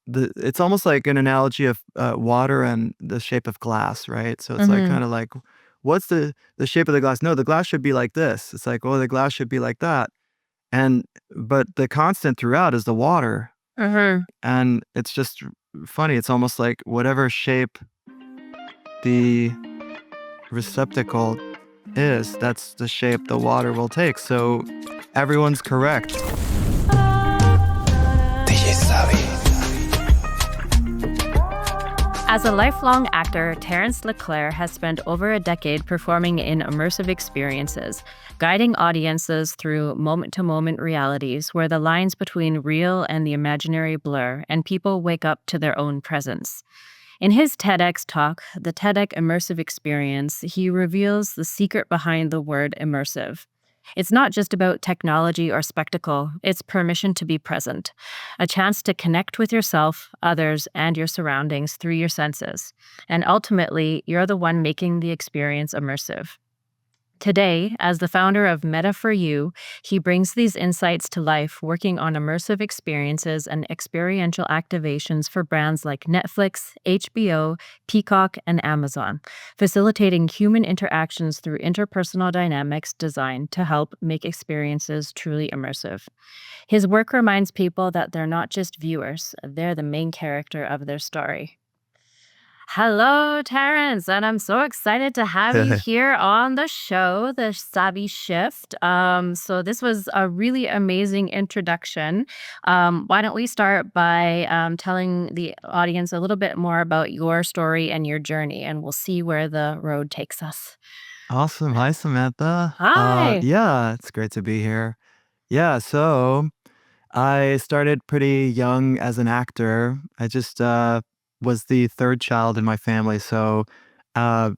it's almost like an analogy of water and the shape of glass, right? So it's like Mm-hmm. kind of like, what's the shape of the glass? No, the glass should be like this. It's like, oh, the glass should be like that. And but the constant throughout is the water, Mm-hmm. and it's just funny. It's almost like whatever shape the receptacle is, that's the shape the water will take. So everyone's correct. As a lifelong actor, Terence Leclere has spent over a decade performing in immersive experiences, guiding audiences through moment-to-moment realities where the lines between real and the imaginary blur and people wake up to their own presence. In his TEDx talk, the TEDx Immersive Experience, he reveals the secret behind the word immersive. It's not just about technology or spectacle, it's permission to be present, a chance to connect with yourself, others, and your surroundings through your senses. And ultimately, you're the one making the experience immersive. Today, as the founder of Meta for You, he brings these insights to life working on immersive experiences and experiential activations for brands like Netflix, HBO, Peacock, and Amazon, facilitating human interactions through interpersonal dynamics designed to help make experiences truly immersive. His work reminds people that they're not just viewers, they're the main character of their story. Hello, Terence, and I'm so excited to have you here on the show, The Savvy Shift. So this was a really amazing introduction. Why don't we start by telling the audience a little bit more about your story and your journey, and we'll see where the road takes us. Awesome. Hi, Samantha. Hi. Yeah, it's great to be here. Yeah, so I started pretty young as an actor. I just was the third child in my family, so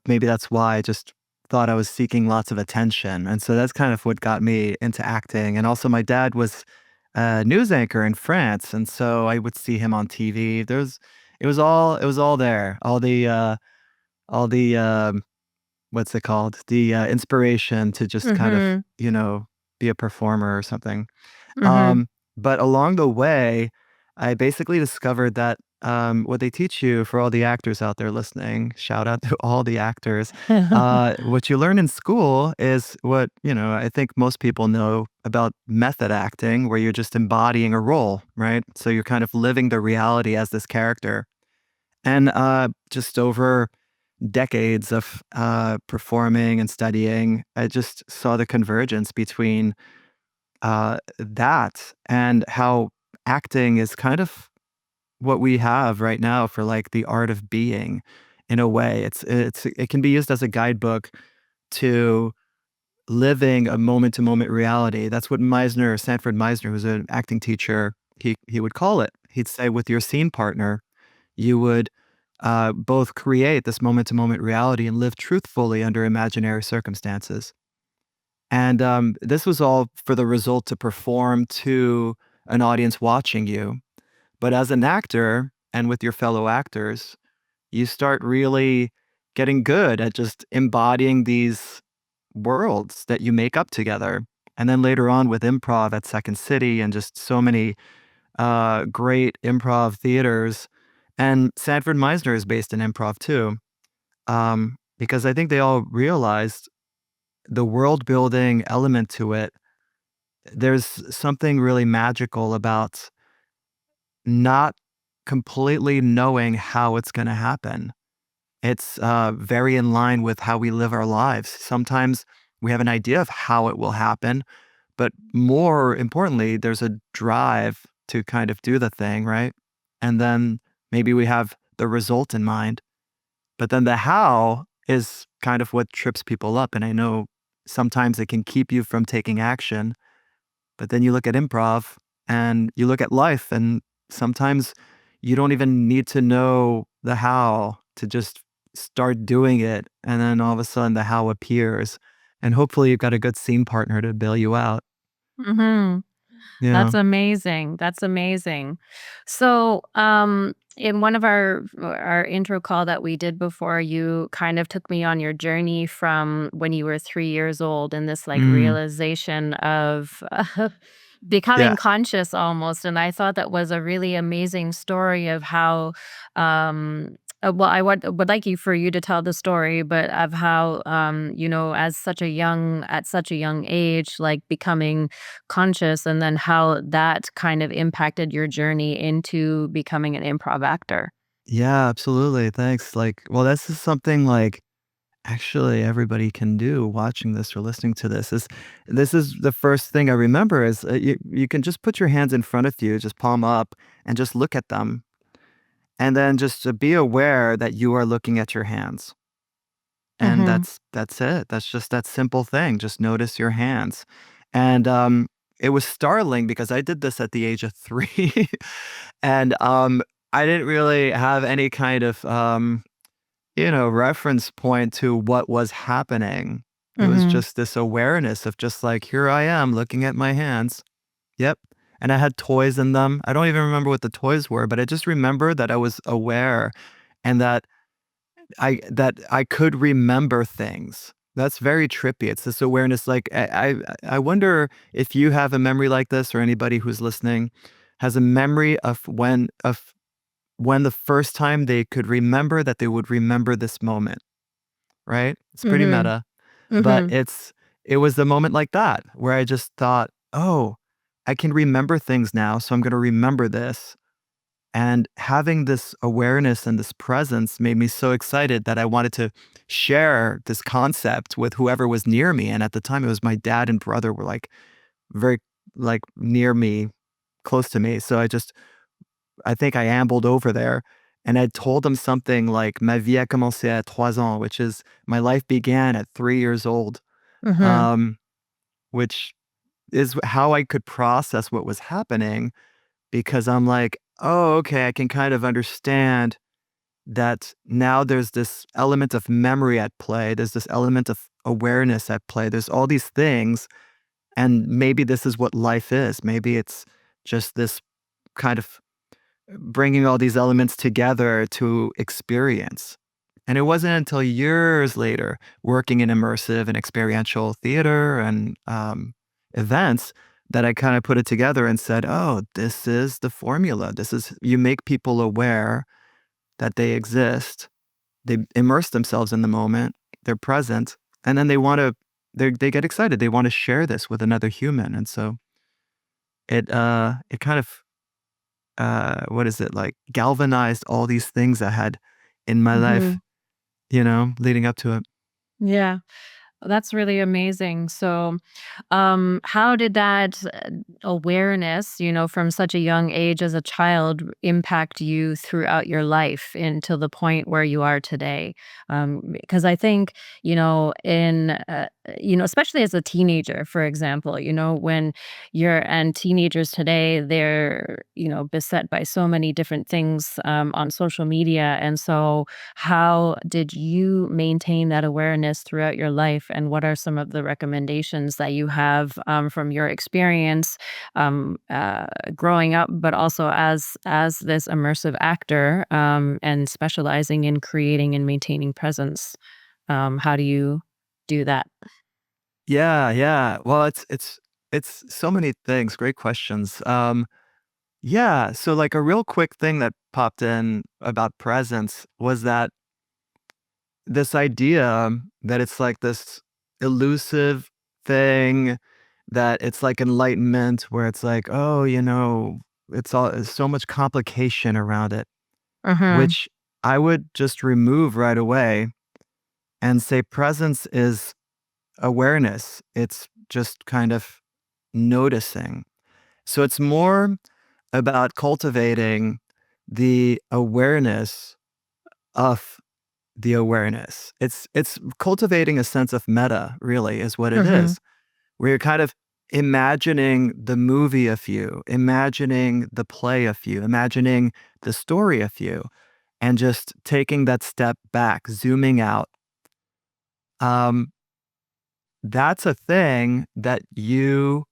maybe that's why I just thought I was seeking lots of attention, and so that's kind of what got me into acting. And also, my dad was a news anchor in France, and so I would see him on TV. It was all there, all the what's it called? The inspiration to just kind of Mm-hmm. be a performer or something. Mm-hmm. Um, but along the way, I basically discovered that what they teach you, for all the actors out there listening, shout out to all the actors. What you learn in school is what, I think most people know about method acting, where you're just embodying a role, right? So you're kind of living the reality as this character. And just over decades of performing and studying, I just saw the convergence between that and how acting is kind of what we have right now for like the art of being. In a way, it can be used as a guidebook to living a moment to moment reality. That's what Sanford Meisner, who's an acting teacher, he would call it. He'd say, with your scene partner, you would both create this moment to moment reality and live truthfully under imaginary circumstances. And this was all for the result to perform to an audience watching you. But as an actor and with your fellow actors, you start really getting good at just embodying these worlds that you make up together. And then later on with improv at Second City and just so many great improv theaters. And Sanford Meisner is based in improv too, because I think they all realized the world building element to it. There's something really magical about not completely knowing how it's going to happen. It's very in line with how we live our lives. Sometimes we have an idea of how it will happen, but more importantly, there's a drive to kind of do the thing, right? And then maybe we have the result in mind, but then the how is kind of what trips people up. And I know sometimes it can keep you from taking action, but then you look at improv and you look at life, and sometimes you don't even need to know the how to just start doing it. And then all of a sudden the how appears. And hopefully you've got a good scene partner to bail you out. Mm-hmm. Yeah. That's amazing. That's amazing. So, in one of our intro call that we did before, you kind of took me on your journey from when you were 3 years old and this like Mm. realization of becoming Yeah. conscious almost, and I thought that was a really amazing story of how, well, I would like you for you to tell the story, but of how, as such a young age, like, becoming conscious, and then how that kind of impacted your journey into becoming an improv actor. Yeah, absolutely, thanks, like, well, this is something, like, actually everybody can do watching this or listening to this is the first thing I remember is, you can just put your hands in front of you, just palm up, and just look at them, and then just to be aware that you are looking at your hands, and Mhm. that's it. That's just that simple thing, just notice your hands, and, it was startling because I did this at the age of 3, and, I didn't really have any kind of, reference point to what was happening. It was Mhm. just this awareness of just like, here I am looking at my hands. Yep. And I had toys in them. I don't even remember what the toys were, but I just remember that I was aware and that I could remember things. That's very trippy. It's this awareness. Like I wonder if you have a memory like this, or anybody who's listening has a memory of when the first time they could remember that they would remember this moment, right? It's pretty Mhm. meta, but Mhm. it was the moment like that where I just thought, "Oh, I can remember things now, so I'm gonna remember this." And having this awareness and this presence made me so excited that I wanted to share this concept with whoever was near me, and at the time, it was my dad and brother were, like, very, like, near me, close to me, so I think I ambled over there, and I told them something like, "Ma vie a commencé à 3 ans," which is, "My life began at 3 years old," Mhm. um, which is how I could process what was happening because I'm like, "Oh, okay, I can kind of understand that now there's this element of memory at play, there's this element of awareness at play, there's all these things, and maybe this is what life is. Maybe it's just this kind of bringing all these elements together to experience." And it wasn't until years later, working in immersive and experiential theater and events, that I kind of put it together and said, oh, this is the formula. This is, you make people aware that they exist, they immerse themselves in the moment, they're present, and then they get excited. They want to share this with another human. And so it kind of what is it, like, galvanized all these things I had in my life, Mhm. leading up to it. Yeah. That's really amazing. So, how did that awareness, from such a young age as a child, impact you throughout your life until the point where you are today? Because I think, especially as a teenager, for example, when and teenagers today, they're, beset by so many different things on social media. And so, how did you maintain that awareness throughout your life, and what are some of the recommendations that you have from your experience growing up, but also as this immersive actor and specializing in creating and maintaining presence? How do you do that? Yeah, yeah. Well, it's so many things. Great questions. Yeah, so, like, a real quick thing that popped in about presence was that this idea that it's like this elusive thing, that it's like enlightenment where it's like, "Oh, it's so much complication around it," Mm-hmm. which I would just remove right away and say presence is awareness. It's just kind of noticing. So it's more about cultivating the awareness of the awareness. It's cultivating a sense of meta, really, is what it Mm-hmm. is, where you're kind of imagining the movie of you, imagining the play of you, imagining the story of you, and just taking that step back, zooming out. Um, that's a thing that you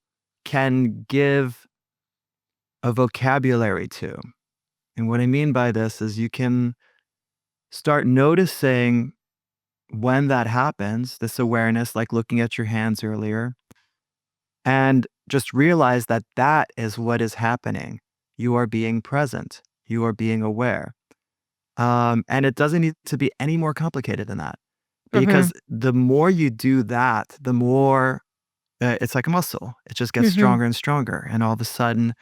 can give a vocabulary to. And what I mean by this is you can start noticing when that happens, this awareness, like looking at your hands earlier, and just realize that that is what is happening. You are being present. You are being aware. And it doesn't need to be any more complicated than that. Because Mhm. the more you do that, the more it's like a muscle. It just gets Mhm. stronger and stronger. And all of a sudden,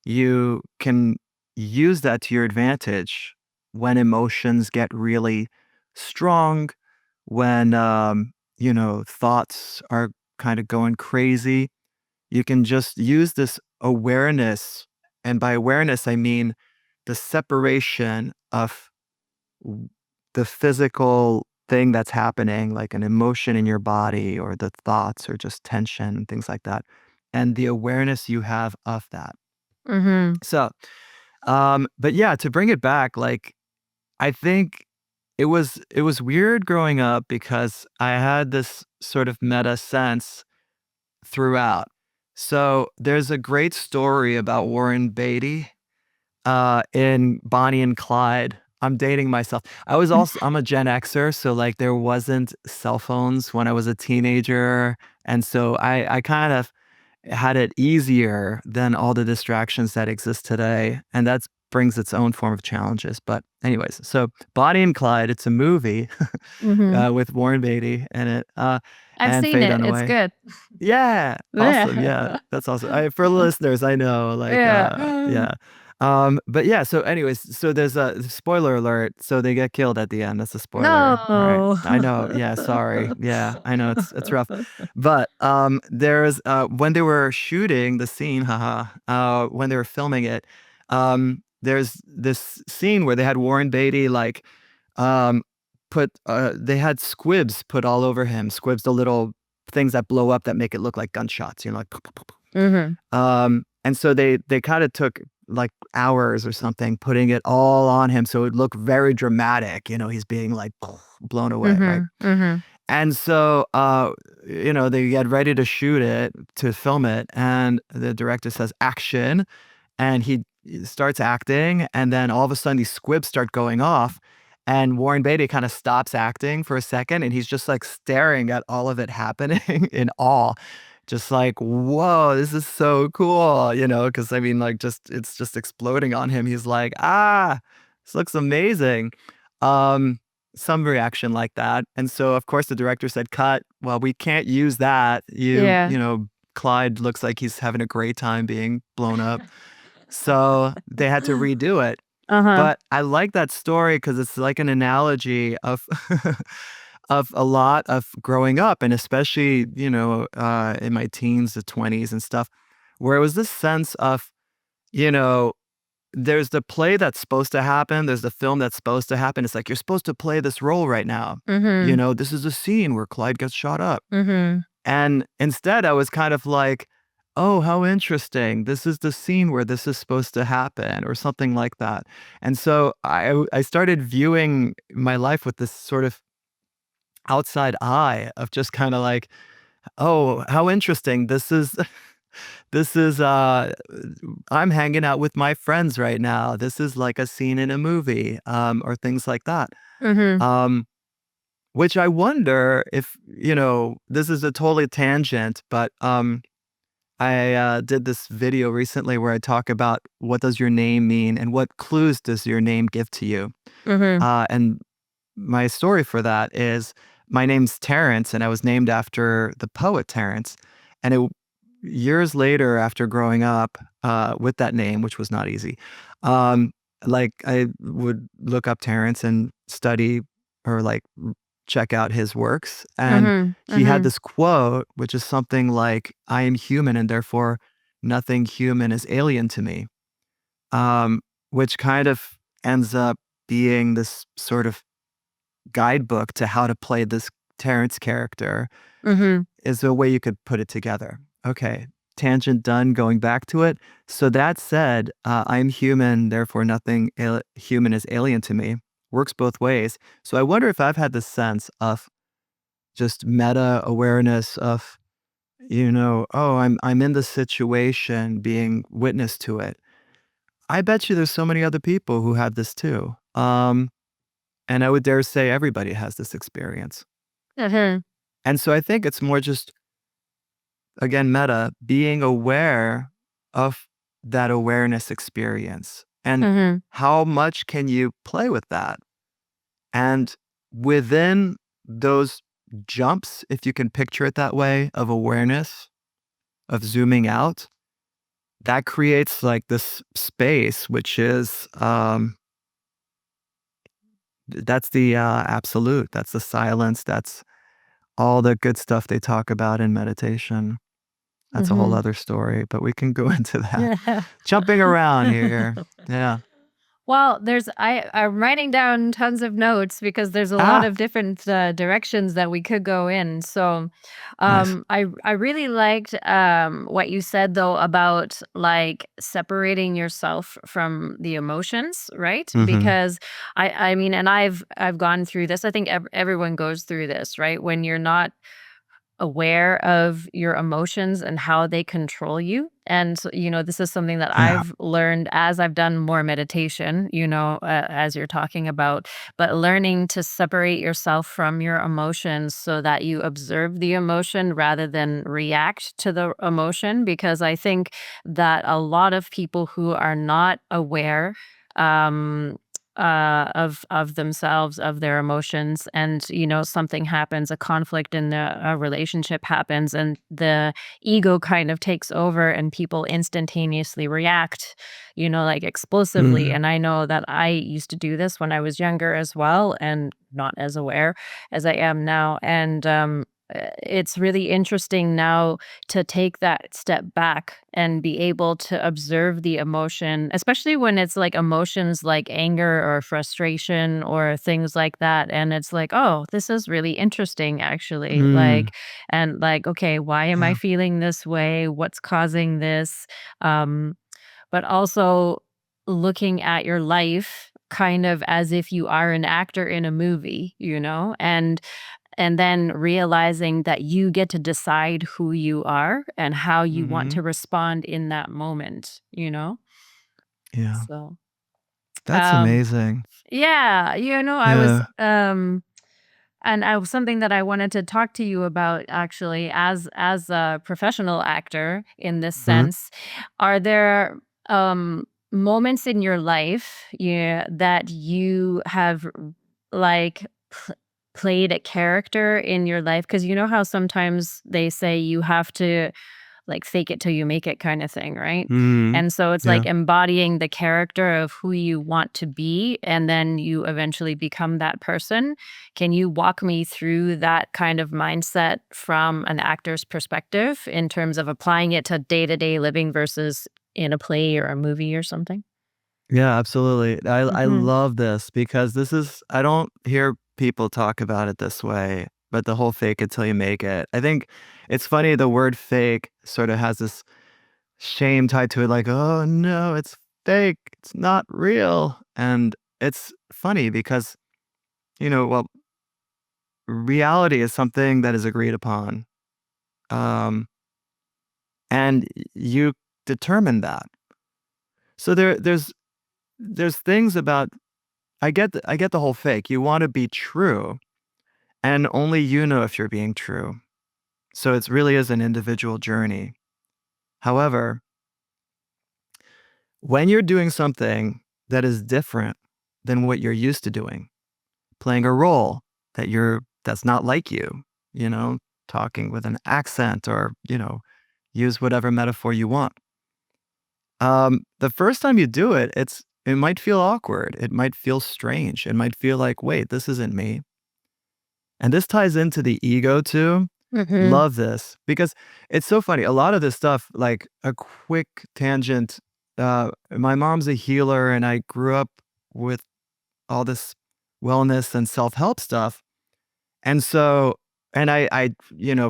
you can use that to your advantage when emotions get really strong, when, thoughts are kind of going crazy. You can just use this awareness. And by awareness, I mean the separation of w- the physical thing that's happening, like an emotion in your body or the thoughts or just tension and things like that, and the awareness you have of that. Mhm. So, but yeah, to bring it back, like I think it was weird growing up because I had this sort of meta sense throughout. So there's a great story about Warren Beatty in Bonnie and Clyde. I'm dating myself. I'm a Gen Xer, so, like, there wasn't cell phones when I was a teenager, and so I kind of had it easier than all the distractions that exist today, and that brings its own form of challenges, but anyways, so Bonnie and Clyde, it's a movie, Mhm. with Warren Beatty in it, I've and seen Faye it. It's Dunaway. good. Yeah, awesome, yeah, Yeah. that's awesome. For listeners, I know, like, Yeah. yeah. But yeah, so anyways, so there's a spoiler alert, so they get killed at the end, that's a spoiler, alright. No. I know, yeah, sorry, yeah, I know it's rough. But, there's, when they were shooting the scene, haha, when they were filming it, there's this scene where they had Warren Beatty, like, um, they had squibs put all over him, squibs, the little things that blow up that make it look like gunshots, like, Mhm. and so they kinda took, like, hours or something putting it all on him so it looked very dramatic, he's being, like, blown away, right? Mhm. Mhm. And so, they get ready to shoot it, to film it, and the director says, "Action," and he starts acting, and then all of a sudden, these squibs start going off, and Warren Beatty kinda stops acting for a second, and he's just, like, staring at all of it happening in awe, just like, "Whoa, this is so cool," because I mean, like, it's just exploding on him. He's like, "Ah, this looks amazing." Um, some reaction like that, and so, of course, the director said, "Cut. Well, we can't use that. Yeah. Clyde looks like he's having a great time being blown up." So, they had to redo it. Uh-huh. But I like that story because it's like an analogy of of a lot of growing up, and especially, in my teens, the 20s and stuff, where it was this sense of, you know, there's the play that's supposed to happen, there's the film that's supposed to happen. It's like, you're supposed to play this role right now. Mhm. This is a scene where Clyde gets shot up. Mhm. And instead, I was kind of like, "Oh, how interesting. This is the scene where this is supposed to happen," or something like that. And so I started viewing my life with this sort of outside eye of just kinda like, "Oh, how interesting. This is this is, I'm hanging out with my friends right now. This is like a scene in a movie," or things like that. Mhm. Um, which I wonder if, this is a totally tangent, but, I, did this video recently where I talk about what does your name mean and what clues does your name give to you. Mhm. And my story for that is my name's Terence, and I was named after the poet Terence. And years later, after growing up with that name, which was not easy, um, like I would look up Terence and study or like check out his works. And Mhm. he had Mhm. this quote, which is something like, "I am human, and therefore nothing human is alien to me," um, which kind of ends up being this sort of guidebook to how to play this Terrence character, Mhm. is a way you could put it together. Okay, tangent done, going back to it. So that said, I'm human, therefore nothing human is alien to me. Works both ways. So I wonder if I've had the sense of just meta awareness of, oh, I'm in the situation, being witness to it. I bet you there's so many other people who have this too. And I would dare say everybody has this experience. Mhm. And so I think it's more just again, meta, being aware of that awareness experience. And Mhm. how much can you play with that? And within those jumps, if you can picture it that way, of awareness, of zooming out, that creates like this space, which is that's the absolute, that's the silence, that's all the good stuff they talk about in meditation. That's a whole Mhm. other story, but we can go into that. Jumping around here. Yeah. Well, I'm writing down tons of notes because there's a lot Ah, of different directions that we could go in. So, nice. I really liked what you said though about like separating yourself from the emotions, right? Mhm. Because I mean, and I've gone through this. I think everyone goes through this, right? When you're not aware of your emotions and how they control you. And, this is something that Yeah. I've learned as I've done more meditation, as you're talking about, but learning to separate yourself from your emotions so that you observe the emotion rather than react to the emotion. Because I think that a lot of people who are not aware, um, of themselves, of their emotions, and something happens, a conflict in a relationship happens, and the ego kind of takes over, and people instantaneously react, like explosively. Mhm. And I know that I used to do this when I was younger as well, and not as aware as I am now. And it's really interesting now to take that step back and be able to observe the emotion, especially when it's like emotions like anger or frustration or things like that. And it's like, oh, this is really interesting, actually. Mm. Okay, why am I Yeah. feeling this way? What's causing this? Um, but also looking at your life kind of as if you are an actor in a movie, and then realizing that you get to decide who you are and how you want Mhm. to respond in that moment. Yeah. So, That's um, amazing. yeah, I was, Yeah. and I was something that I wanted to talk to you about actually as a professional actor in this Mhm. sense. Are there moments in your life, yeah, that you have like played a character in your life? Because you know how sometimes they say you have to like fake it till you make it kind of thing, right? Mhm. And so it's like Yeah. embodying the character of who you want to be, and then you eventually become that person. Can you walk me through that kind of mindset from an actor's perspective in terms of applying it to day living versus in a play or a movie or something? Yeah, absolutely. I Mhm. love this because this is I don't hear people talk about it this way, but the whole fake it till you make it. I think it's funny the word fake sort of has this shame tied to it like, "Oh, no, it's fake. It's not real." And it's funny because, well, reality is something that is agreed upon. Um, and you determine that. So there's things about I get the whole fake. You wanna be true, and only you know if you're being true. So it really is an individual journey. However, when you're doing something that is different than what you're used to doing, playing a role that's not like you know, talking with an accent or, use whatever metaphor you want. The first time you do it, it might feel awkward. It might feel strange. It might feel like, wait, this isn't me. And this ties into the ego too. Mhm. Love this because it's so funny. A lot of this stuff, like a quick tangent. My mom's a healer, and I grew up with all this wellness and self help stuff. And so, and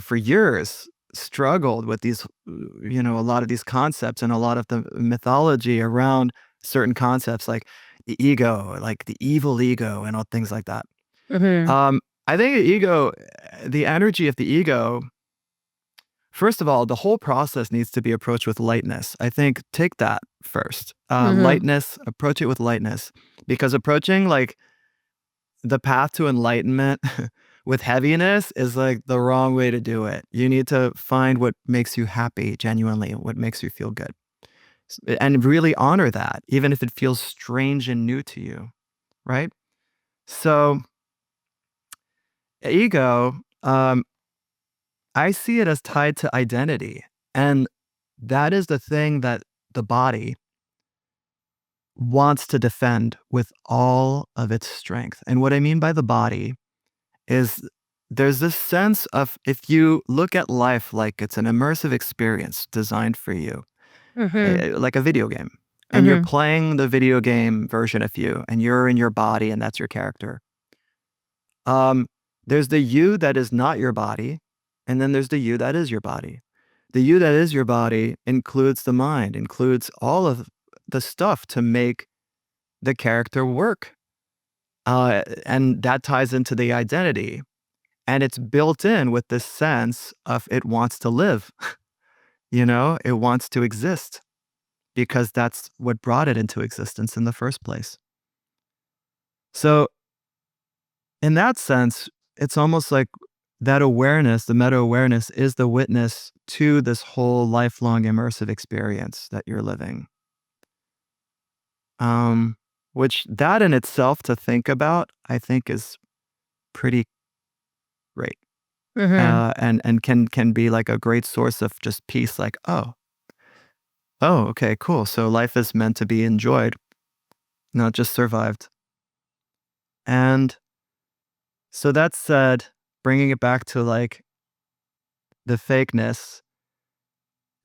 for years struggled with a lot of these concepts and a lot of the mythology around certain concepts like the ego, like the evil ego, and all things like that. Mhm. I think the energy of the ego, first of all, the whole process needs to be approached with lightness. I think take that first. Mhm. Lightness, approach it with lightness because approaching like the path to enlightenment with heaviness is like the wrong way to do it. You need to find what makes you happy genuinely, what makes you feel good. And really honor that, even if it feels strange and new to you, right? So, ego, I see it as tied to identity. And that is the thing that the body wants to defend with all of its strength. And what I mean by the body is there's this sense of if you look at life like it's an immersive experience designed for you, Mhm. like a video game, and you're Mhm. playing the video game version of you, and you're in your body, and that's your character. Um, there's the you that is not your body, and then there's the you that is your body. The you that is your body includes the mind, includes all of the stuff to make the character work. And that ties into the identity. And it's built in with this sense of it wants to live, it wants to exist because that's what brought it into existence in the first place. So, in that sense, it's almost like that awareness, the meta awareness, is the witness to this whole lifelong immersive experience that you're living. Um, which that in itself to think about, I think is pretty great. Mhm. And can be like a great source of just peace, like, oh, okay, cool. So life is meant to be enjoyed, not just survived. And so that said, bringing it back to like the fakeness.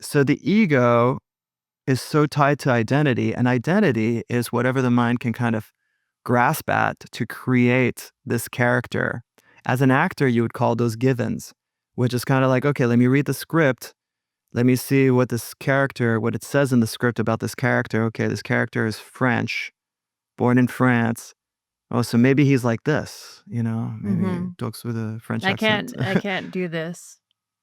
So the ego is so tied to identity, and identity is whatever the mind can kind of grasp at to create this character. As an actor, you would call those givens, which is kind of like, okay, let me read the script. Let me see what this character, what it says in the script about this character. Okay, this character is French, born in France. Oh, so maybe he's like this, maybe he Mhm. talks with a French I accent. can't I can't do this.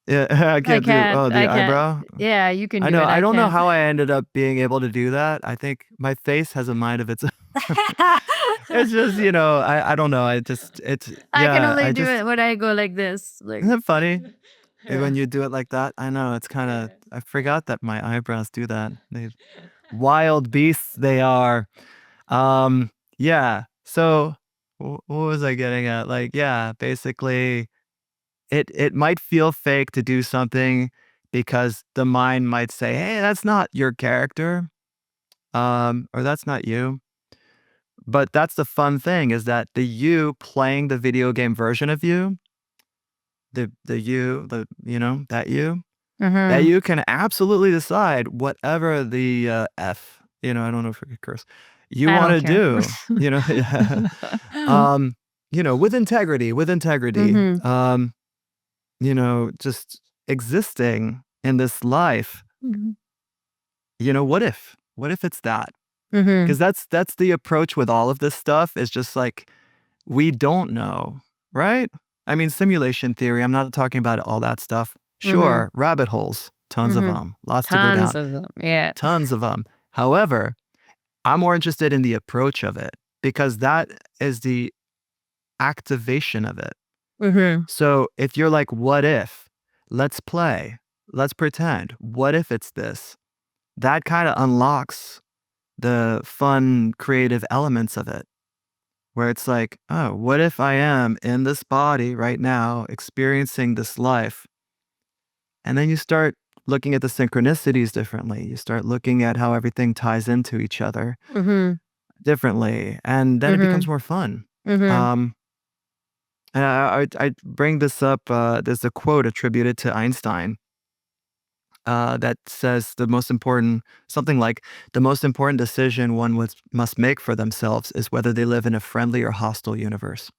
Yeah, I can't do, oh, the I can't. eyebrow. Yeah, you can I do know. it, I I don't know can't. how I ended up being able to do that. I think my face has a mind of its own. It's just, I don't know. I can yeah, only do it when I go like this, like isn't it funny yeah. when you do it like that? I know. It's kind of, Yeah. I forgot that my eyebrows do that. Wild beasts they are. Um, yeah. So what was I getting at? Like, yeah, basically it might feel fake to do something because the mind might say, "Hey, that's not your character." Or that's not you. But that's the fun thing is that the you playing the video game version of you, the you, that Mhm. you can absolutely decide whatever the I don't know if I could curse, you I want don't to care. do, yeah. With integrity, Mhm. just existing in this life. Mhm. What if? What if it's that? Mhm. Because that's the approach with all of this stuff is just like we don't know, right? I mean, simulation theory, I'm not talking about all that stuff. Mhm. Sure, rabbit holes, tons of Mhm. them, lots to go Tons down, of them, yeah. tons of them. However, I'm more interested in the approach of it because that is the activation of it. Mhm. So if you're like, what if? Let's play. Let's pretend. What if it's this? That kind of unlocks the fun, creative elements of it. Where it's like, oh, what if I am in this body right now, experiencing this life? And then you start looking at the synchronicities differently. You start looking at how everything ties into each other Mhm. differently. And then it becomes Mhm. more fun. Mhm. Um, and I bring this up. There's a quote attributed to Einstein that says something like, the most important decision one must make for themselves is whether they live in a friendly or hostile universe.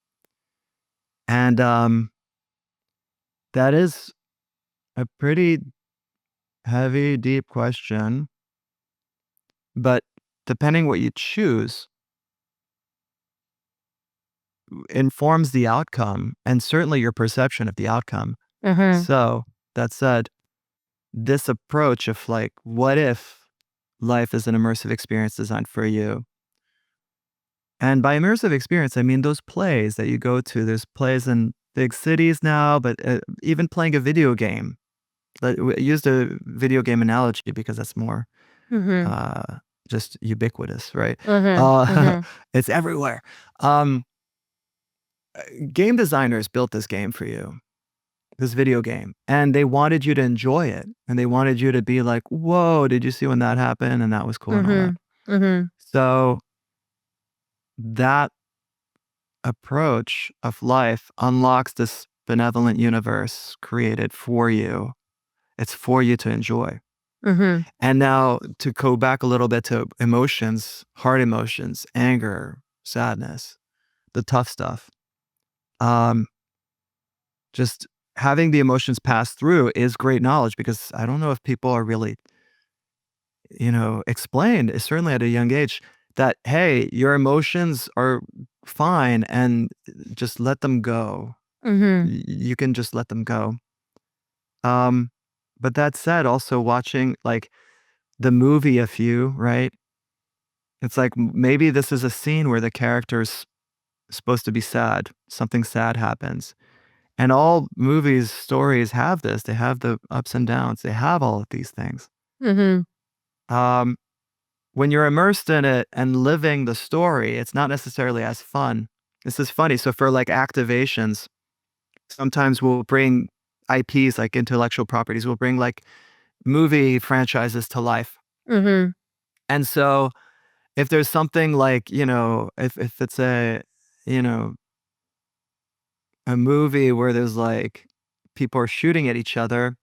And that is a pretty heavy, deep question, but depending what you choose informs the outcome and certainly your perception of the outcome. Mhm. So, that said, this approach of like, what if life is an immersive experience designed for you? And by immersive experience, I mean those plays that you go to. There's plays in big cities now, but even playing a video game. But we used a video game analogy because that's more Mhm. uh, just ubiquitous, right? Mhm. Uh, Mhm. it's everywhere. Um, Game designers built this game for you, this video game, and they wanted you to enjoy it, and they wanted you to be like, "Whoa, did you see when that happened? And that was cool and all that." Mhm. Mhm. So that approach of life unlocks this benevolent universe created for you. It's for you to enjoy. Mhm. And now to go back a little bit to emotions, hard emotions, anger, sadness, the tough stuff. Um, just having the emotions pass through is great knowledge because I don't know if people are really, explained, certainly at a young age, that, hey, your emotions are fine and just let them go. Mhm. You can just let them go. Um, but that said, also watching like the movie A Few, right? It's like maybe this is a scene where the character's supposed to be sad. Something sad happens. And all movies, stories have this. They have the ups and downs. They have all of these things. Mhm. Um, when you're immersed in it and living the story, it's not necessarily as fun. This is funny. So for like activations, sometimes we'll bring IPs like intellectual properties. We'll bring like movie franchises to life. Mhm. And so if there's something like, if it's you know, a movie where there's like people are shooting at each other,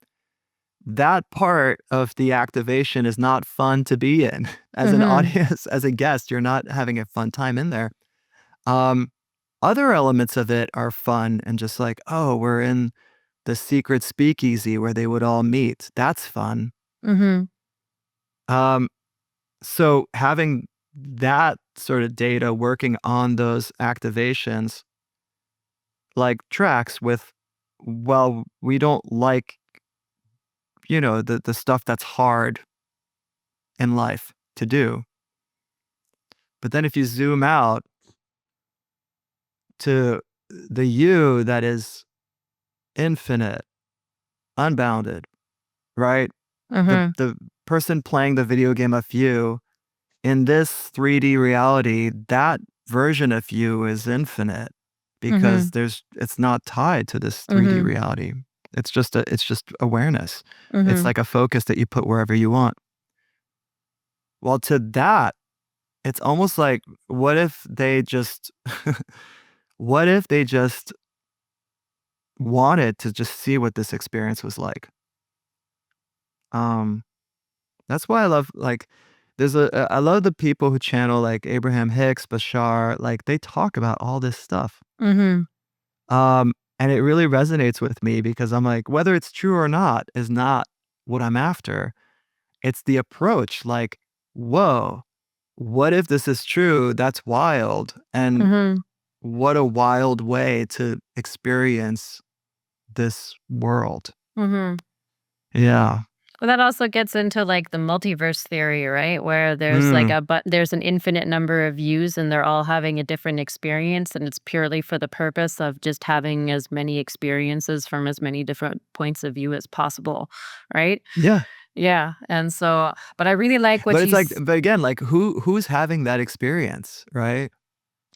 that part of the activation is not fun to be in. As an Mhm. audience, as a guest, you're not having a fun time in there. Um, Other elements of it are fun and just like, oh, we're in the secret speakeasy where they would all meet. That's fun. Mhm. Um, so having that sort of data working on those activations like tracks with, well, we don't like, the stuff that's hard in life to do. But then if you zoom out to the you that is infinite, unbounded, right? The Mhm. the person playing the video game of you in this 3D reality, that version of you is infinite because Mhm. it's not tied to this 3D Mhm. reality. It's just awareness. It's Mhm. like a focus that you put wherever you want. Well, to that, it's almost like what if they just what if they just wanted to just see what this experience was like? Um, that's why I love like I love the people who channel like Abraham Hicks, Bashar, like they talk about all this stuff. Mhm. And it really resonates with me because I'm like, whether it's true or not is not what I'm after. It's the approach, like, whoa, what if this is true? That's wild. And Mhm. what a wild way to experience this world. Mhm. Yeah. Well, that also gets into like the multiverse theory, right? Where there's like Mm. there's an infinite number of views and they're all having a different experience and it's purely for the purpose of just having as many experiences from as many different points of view as possible, right? Yeah. Yeah. And so but I really like what But it's like, she's but again, like who's having that experience, right?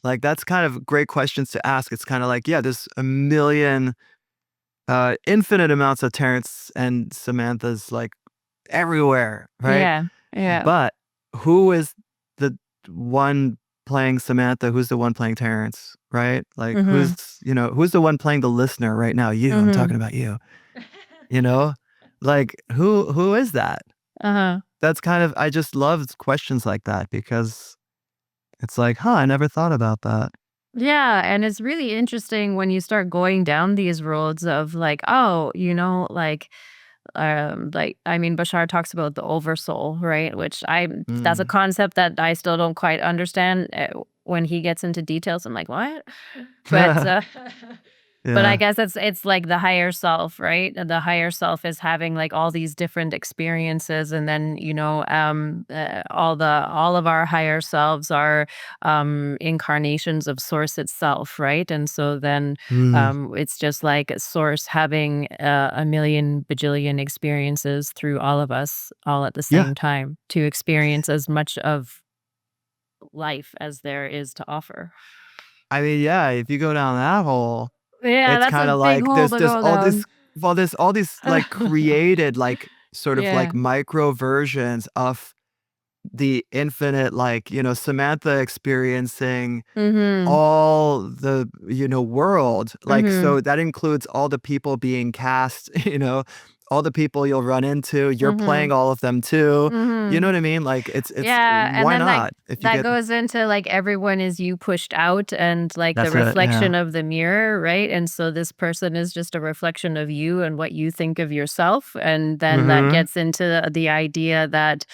Like that's kind of great questions to ask. It's kind of like, yeah, there's a million, infinite amounts of Terrence and Samantha's like everywhere, right? yeah. Yeah. But who is the one playing Samantha? Who's the one playing Terrence, right? Like Mhm. who's the one playing the listener right now? You, I'm talking Mhm. about you, you know? Like who is that? Uh-huh. That's kind of I just love questions like that because it's like, huh, I never thought about that. Yeah, and it's really interesting when you start going down these roads of like, oh, I mean, Bashar talks about the oversoul, right? Which I that's a Mm. concept that I still don't quite understand when he gets into details. I'm like, what? But But I Yeah. guess it's like the higher self, right? The higher self is having like all these different experiences, and then all of our higher selves are incarnations of Source itself, right? And so then Mm. it's just like Source having a million bajillion experiences through all of us, all at the Yeah. same time, to experience as much of life as there is to offer. I mean, yeah, if you go down that hole, Yeah, it's that's a kinda big like hole to there's go down. all these, like, created, like, sort of, like, Yeah. micro versions of the infinite, like, Samantha experiencing Mhm. all the, world. Like, Mhm. so that includes all the people being cast, all the people you'll run into, you're playing Mhm. all of them too. You know Mhm. what I mean? Like, it's Yeah, and why then that not? If you that get goes into, like, everyone is you pushed out and, like, the That's it, yeah. reflection of the mirror, right? And so this person is just a reflection of you and what you think of yourself, and then that Mhm. gets into the idea that,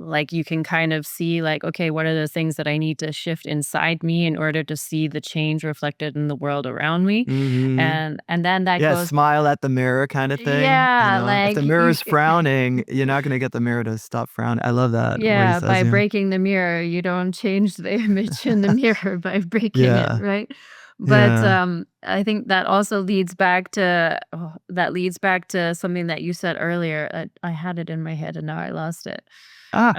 like, you can kind of see, like, "Okay, what are the things that I need to shift inside me in order to see the change reflected in the world around me?" Mhm. And then that Yeah, goes. smile at the mirror kinda thing, Yeah, If like, the you mirror's frowning, you're not gonna get the mirror to stop frowning. I love that where he Yeah, says, by yeah. breaking the mirror, you don't change the image in the mirror by breaking it, Yeah. right? But, Yeah. I think that also leads back to something that you said earlier. I had it in my head and now I lost it. Ah!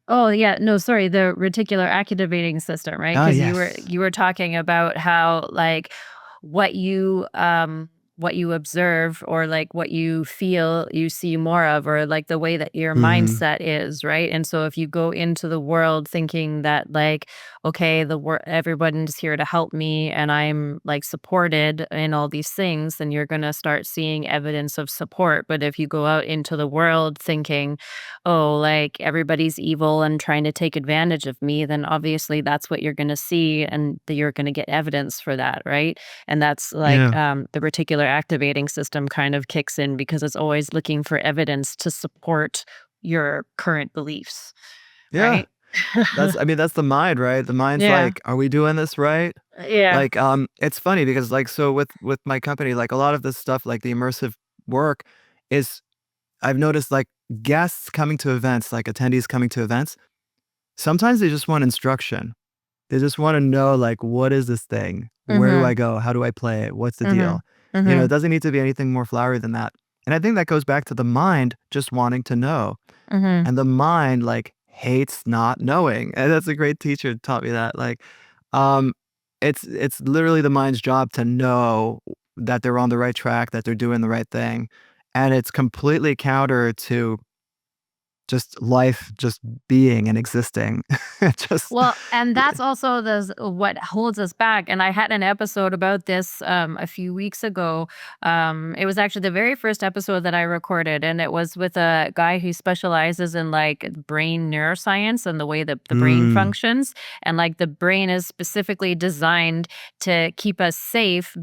Oh, yeah, no, sorry, the reticular activating system, right? Ah, Because yes. you were talking about how, like, what you, what you observe or, like, what you feel you see more of, or, like, the way that your Mhm. mindset is, right? And so if you go into the world thinking that, like, okay, everyone's here to help me and I'm, like, supported in all these things, then you're gonna start seeing evidence of support. But if you go out into the world thinking, oh, like, everybody's evil and trying to take advantage of me, then obviously that's what you're going to see, and you're going to get evidence for that, right? And that's like, Yeah. the reticular activating system kind of kicks in because it's always looking for evidence to support your current beliefs, Yeah. right? That's the mind, right? The mind's Yeah. like, "Are we doing this right?" Yeah. Like, it's funny because, like, so with my company, like, a lot of this stuff, like the immersive work is I've noticed, like, guests coming to events, like attendees coming to events, sometimes they just want instruction. They just wanna know, like, "What is this thing? Where do I Mhm. go? How do I play it? What's the deal?" Mhm. Mhm. It doesn't need to be anything more flowery than that. And I think that goes back to the mind just wanting to know. Mhm. And the mind, like, hates not knowing. And that's a great teacher taught me that. Like, um, it's literally the mind's job to know that they're on the right track, that they're doing the right thing. And it's completely counter to just life just being and existing. Just Well, and that's also what holds us back. And I had an episode about this a few weeks ago. It was actually the very first episode that I recorded, and it was with a guy who specializes in like brain neuroscience and the way that the brain Mm, functions. And like the brain is specifically designed to keep us safe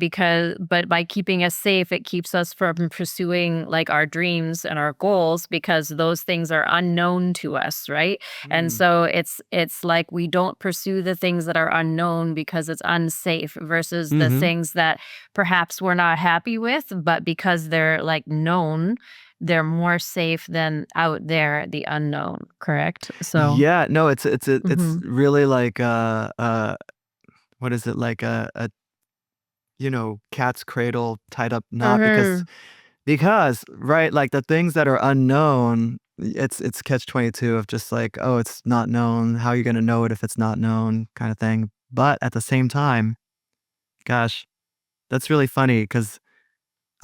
but by keeping us safe, it keeps us from pursuing like our dreams and our goals because those things are unknown to us, right? And mm, so it's like we don't pursue the things that are unknown because it's unsafe versus the mhm. things that perhaps we're not happy with, but because they're like known, they're more safe than out there, the unknown, correct? So, Yeah, no, it's mhm. really like, what is it? Like a cat's cradle tied up knot Mhm. because, right, like, the things that are unknown, it's catch-22 of just like, "Oh, it's not known. How are you gonna know it if it's not known?" kinda thing. But at the same time, gosh, that's really funny because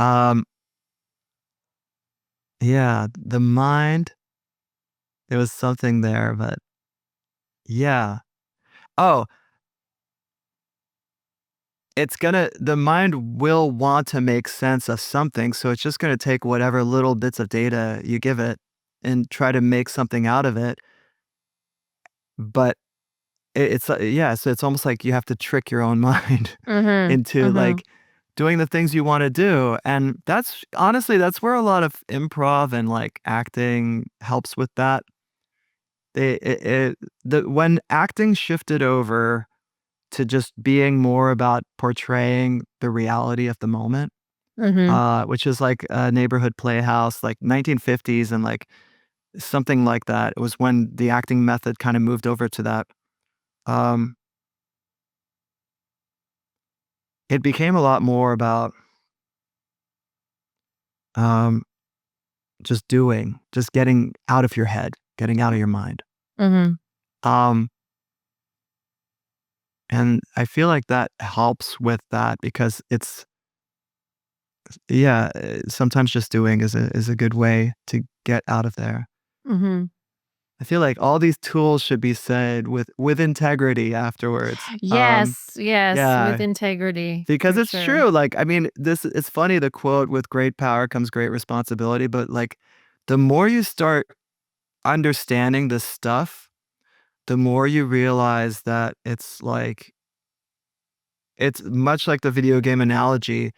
um, yeah, the mind, there was something there, but yeah. Oh, the mind will want to make sense of something, so it's just gonna take whatever little bits of data you give it and try to make something out of it, but yeah, so it's almost like you have to trick your own mind Mhm. into, Mhm. like, doing the things you wanna do, and that's honestly, that's where a lot of improv and, like, acting helps with that. They it the when acting shifted over to just being more about portraying the reality of the moment, Mhm. which is like a neighborhood playhouse, like 1950s and like something like that. It was when the acting method kind of moved over to that. Um, it became a lot more about um, just doing, just getting out of your head, getting out of your mind. Mhm. Um, and I feel like that helps with that because it's yeah, sometimes just doing is a good way to get out of there. Mhm. I feel like all these tools should be said with integrity afterwards. Yes, yes, with Yeah, integrity, because for it's sure. true. Like, I mean, this it's funny the quote with great power comes great responsibility, but like the more you start understanding this stuff, the more you realize that it's much like the video game analogy.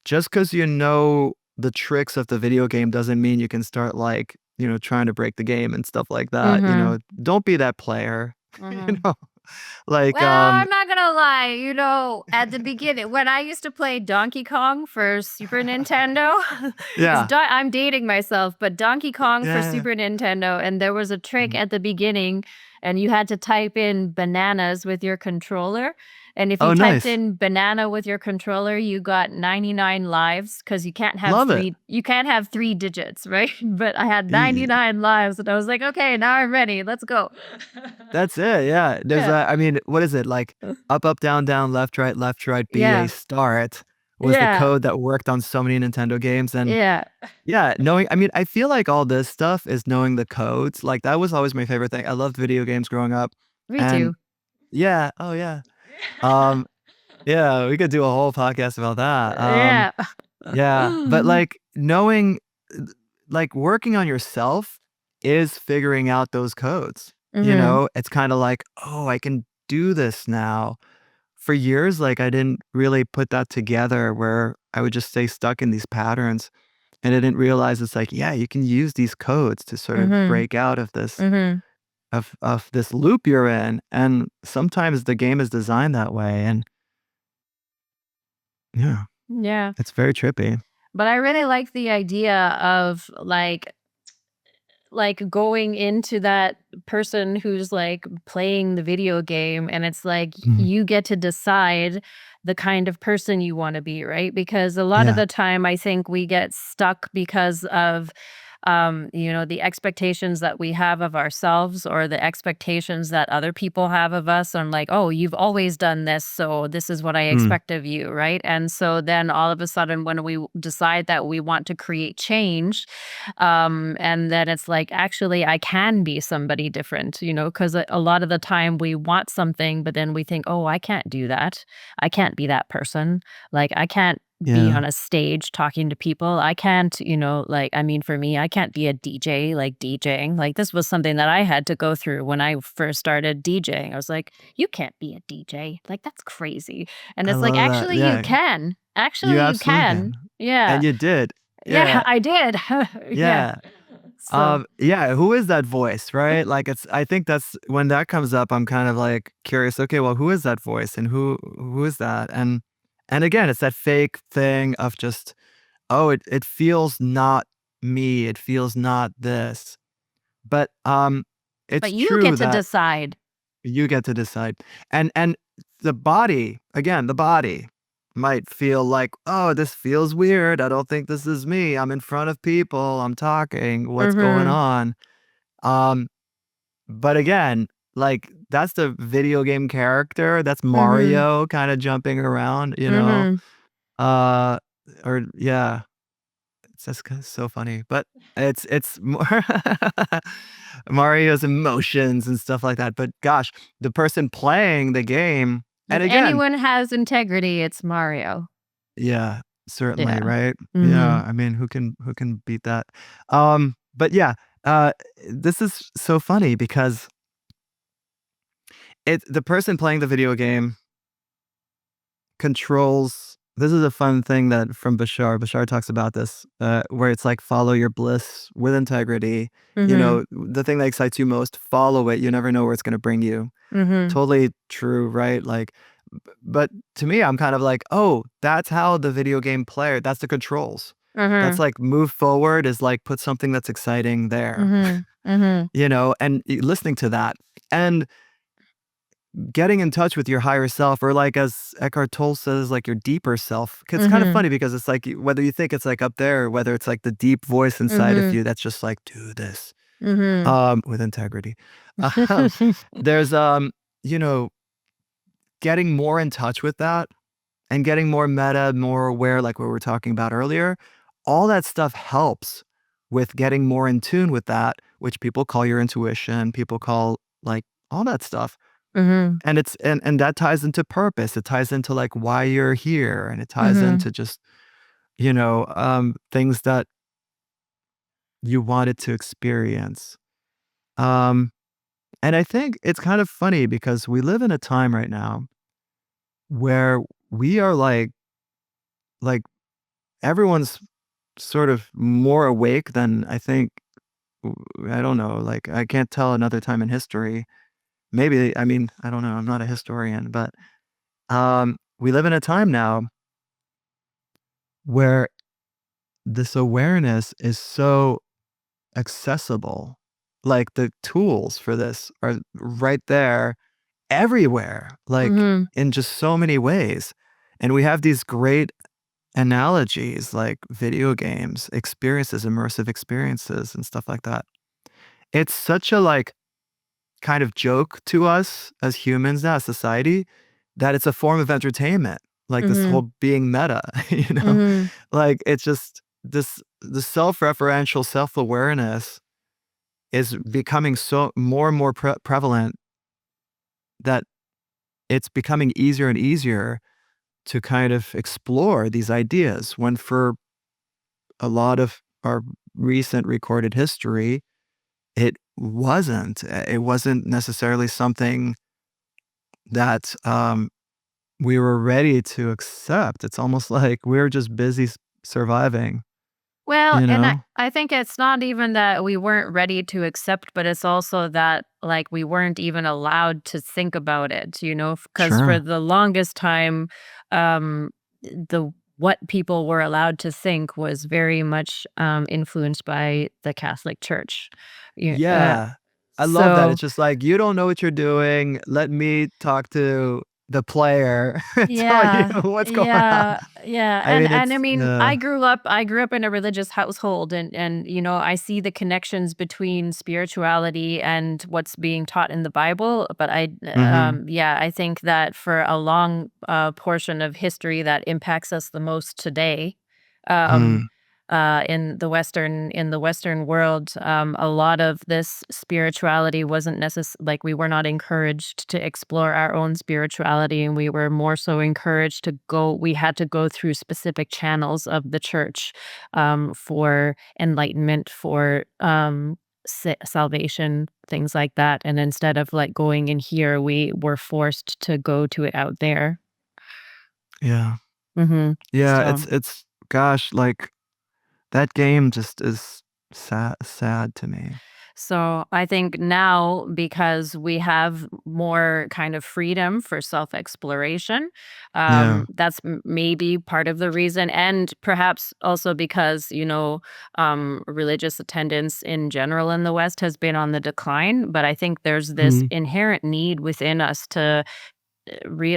Just because you know the tricks of the video game doesn't mean you can start, like, trying to break the game and stuff like that, Mhm. Don't be that player, you Mhm. know? Like, Well, I'm not gonna lie, at the beginning, when I used to play Donkey Kong for Super Nintendo, yeah. I'm dating myself, but Donkey Kong for Yeah. Super Nintendo, and there was a trick Mhm. at the beginning, and you had to type in bananas with your controller. And if you Oh, typed nice. in banana with your controller, you got 99 lives because Love it. you can't have three digits, right? But I had Y 99 lives, and I was like, okay, now I'm ready. Let's go. That's it, yeah. There's Yeah. I mean, what is it? Like, up, up, down, down, left, right, B, A, Yeah. start was the Yeah. code that worked on so many Nintendo games, and Yeah. yeah, knowing I mean, I feel like all this stuff is knowing the codes, like, that was always my favorite thing. I loved video games growing up, Me and too. yeah, oh, yeah. Um, yeah, we could do a whole podcast about that. Yeah. Yeah, but, like, knowing like, working on yourself is figuring out those codes, Mhm. It's kinda like, "Oh, I can do this now." For years, like, I didn't really put that together where I would just stay stuck in these patterns, and I didn't realize it's like, yeah, you can use these codes to sort of Mhm. break out of this Mhm. of this loop you're in, and sometimes the game is designed that way, and yeah, Yeah. it's very trippy. But I really like the idea of going into that person who's like playing the video game, and it's like Mhm. you get to decide the kind of person you want to be, right? Because a lot of Yeah. the time I think we get stuck because of the expectations that we have of ourselves, or the expectations that other people have of us, and like, oh, you've always done this, so this is what I Mm. expect of you, right? And so then all of a sudden when we decide that we want to create change, and then it's like, actually, I can be somebody different, because a lot of the time we want something, but then we think, oh, I can't do that. I can't be that person. Like, I can't be Yeah. on a stage talking to people. I can't, I mean, for me, I can't be a DJ, like DJing. Like, this was something that I had to go through when I first started DJing. I was like, you can't be a DJ. Like, that's crazy. And I it's like, love that. actually, you Yeah. can. You Actually, you absolutely can. can. Yeah. And you did. Yeah, Yeah. I did. Yeah. Yeah. So, Yeah, who is that voice, right? Like, I think that's when that comes up, I'm kind of, like, curious, "Okay, well, who is that voice and who is that?" And again, it's that fake thing of just, "Oh, it feels not me, it feels not this." But, but it's you true get to that decide. you get to decide. And the body, again, the body might feel like, "Oh, this feels weird. I don't think this is me. I'm in front of people. I'm talking. What's going Mhm. on?" Um, but again, like, that's the video game character. That's Mhm. Mario kinda jumping around, Mhm. Uh, or yeah. It's just so funny, but it's more Mario's emotions and stuff like that, but gosh, the person playing the game and If again anyone has integrity, it's Mario. yeah, certainly, Yeah. right? Yeah, Mhm. I mean, who can beat that? But yeah, this is so funny because the person playing the video game controls this is a fun thing that from Bashar. Bashar talks about this, where it's like follow your bliss with integrity. Mhm. The thing that excites you most, follow it. You never know where it's going to bring you. Mhm. Totally true, right? Like but to me, I'm kind of like, "Oh, that's how the video game player that's the controls." That's Mhm. like move forward is like put something that's exciting there, Mhm. Mhm. and listening to that and getting in touch with your higher self, or like as Eckhart Tolle says, like your deeper self. It's kind of Mhm. funny because it's like whether you think it's like up there, or whether it's like the deep voice inside of Mhm. you that's just like, do this, Mhm. with integrity. Um, there's, you know, getting more in touch with that and getting more meta, more aware, like what we were talking about earlier. All that stuff helps with getting more in tune with that, which people call your intuition, people call like all that stuff. Mhm. And it's and that ties into purpose. It ties into like why you're here, and it ties Mhm. into just, things that you wanted to experience. Um, and I think it's kind of funny because we live in a time right now where we are like everyone's sort of more awake than I think. I don't know, like I can't tell another time in history. Maybe, I mean, I don't know. I'm not a historian, but we live in a time now where this awareness is so accessible. Like the tools for this are right there everywhere, like Mhm. in just so many ways. And we have these great analogies like video games, experiences, immersive experiences, and stuff like that. It's such a like kind of joke to us as humans now, as society, that it's a form of entertainment. Like this Mhm. whole being meta, you know? Mhm. Like it's just the self-referential self-awareness is becoming so more and more prevalent that it's becoming easier and easier to kind of explore these ideas when for a lot of our recent recorded history, it wasn't. It wasn't necessarily something that we were ready to accept. It's almost like we're just busy surviving, Well, you and I know? I think it's not even that we weren't ready to accept, but it's also that, like, we weren't even allowed to think about it, because for Sure. the longest time, the what people were allowed to think was very much, influenced by the Catholic Church. You Yeah. I love that. so It's just like, you don't know what you're doing. Let me talk to the player and tell you Yeah, what's going on. yeah, yeah, I mean, and I it's mean, yeah. I grew up in a religious household, and I see the connections between spirituality and what's being taught in the Bible, but Mhm. yeah, I think that for a long, portion of history that impacts us the most today, um, Mm. in the Western world, a lot of this spirituality wasn't like we were not encouraged to explore our own spirituality, and we were more so encouraged to go. We had to go through specific channels of the church, for enlightenment, for salvation, things like that. And instead of like going in here, we were forced to go to it out there. Yeah. Hmm. Yeah, So. it's gosh, like, that game just is sad to me. So I think now, because we have more kind of freedom for self exploration, Yeah. that's maybe part of the reason. And perhaps also because, religious attendance in general in the West has been on the decline. But I think there's this Mhm. inherent need within us to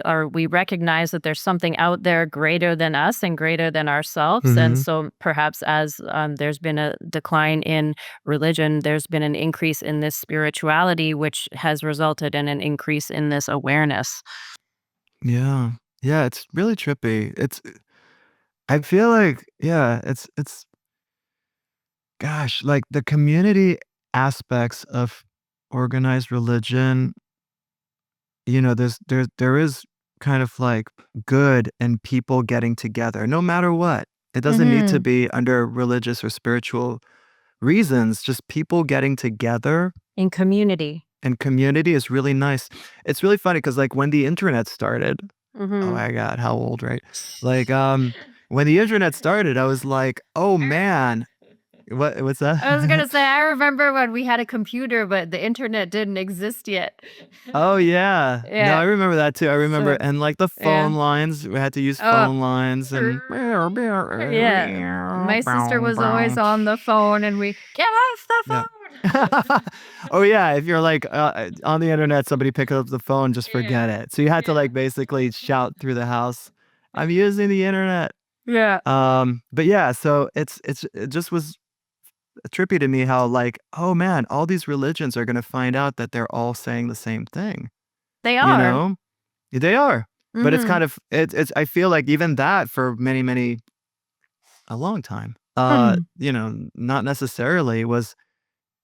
or we recognize that there's something out there greater than us and greater than ourselves. And Mhm. so perhaps as there's been a decline in religion, there's been an increase in this spirituality, which has resulted in an increase in this awareness. Yeah. Yeah, it's really trippy. I feel like, yeah, it's gosh, like the community aspects of organized religion, there is kind of like good in people getting together no matter what. It doesn't need to Hmm. be under religious or spiritual reasons, just people getting together In community. and community is really nice. It's really funny because like when the internet started, oh Hmm. my god, how old, right? Like when the internet started, I was like, "Oh man, what's that? I was gonna say, I remember when we had a computer, but the internet didn't exist yet. Oh, yeah. No, Yeah, I remember that too. I remember so and, like, the yeah. phone lines, we had to use Oh, phone lines and yeah. My sister was always on the phone and we, "Get off the yeah. phone!" Oh, yeah, if you're, like, on the internet, somebody pick up the phone, just forget Yeah, it. So you had to, yeah, like, basically shout through the house, "I'm using the internet." yeah. But yeah, so it just was trippy to me how, like, oh, man, all these religions are gonna find out that they're all saying the same thing, They you are. know? They are, but it's Mhm. kind of it's I feel like even that for many a long time, Mhm. not necessarily was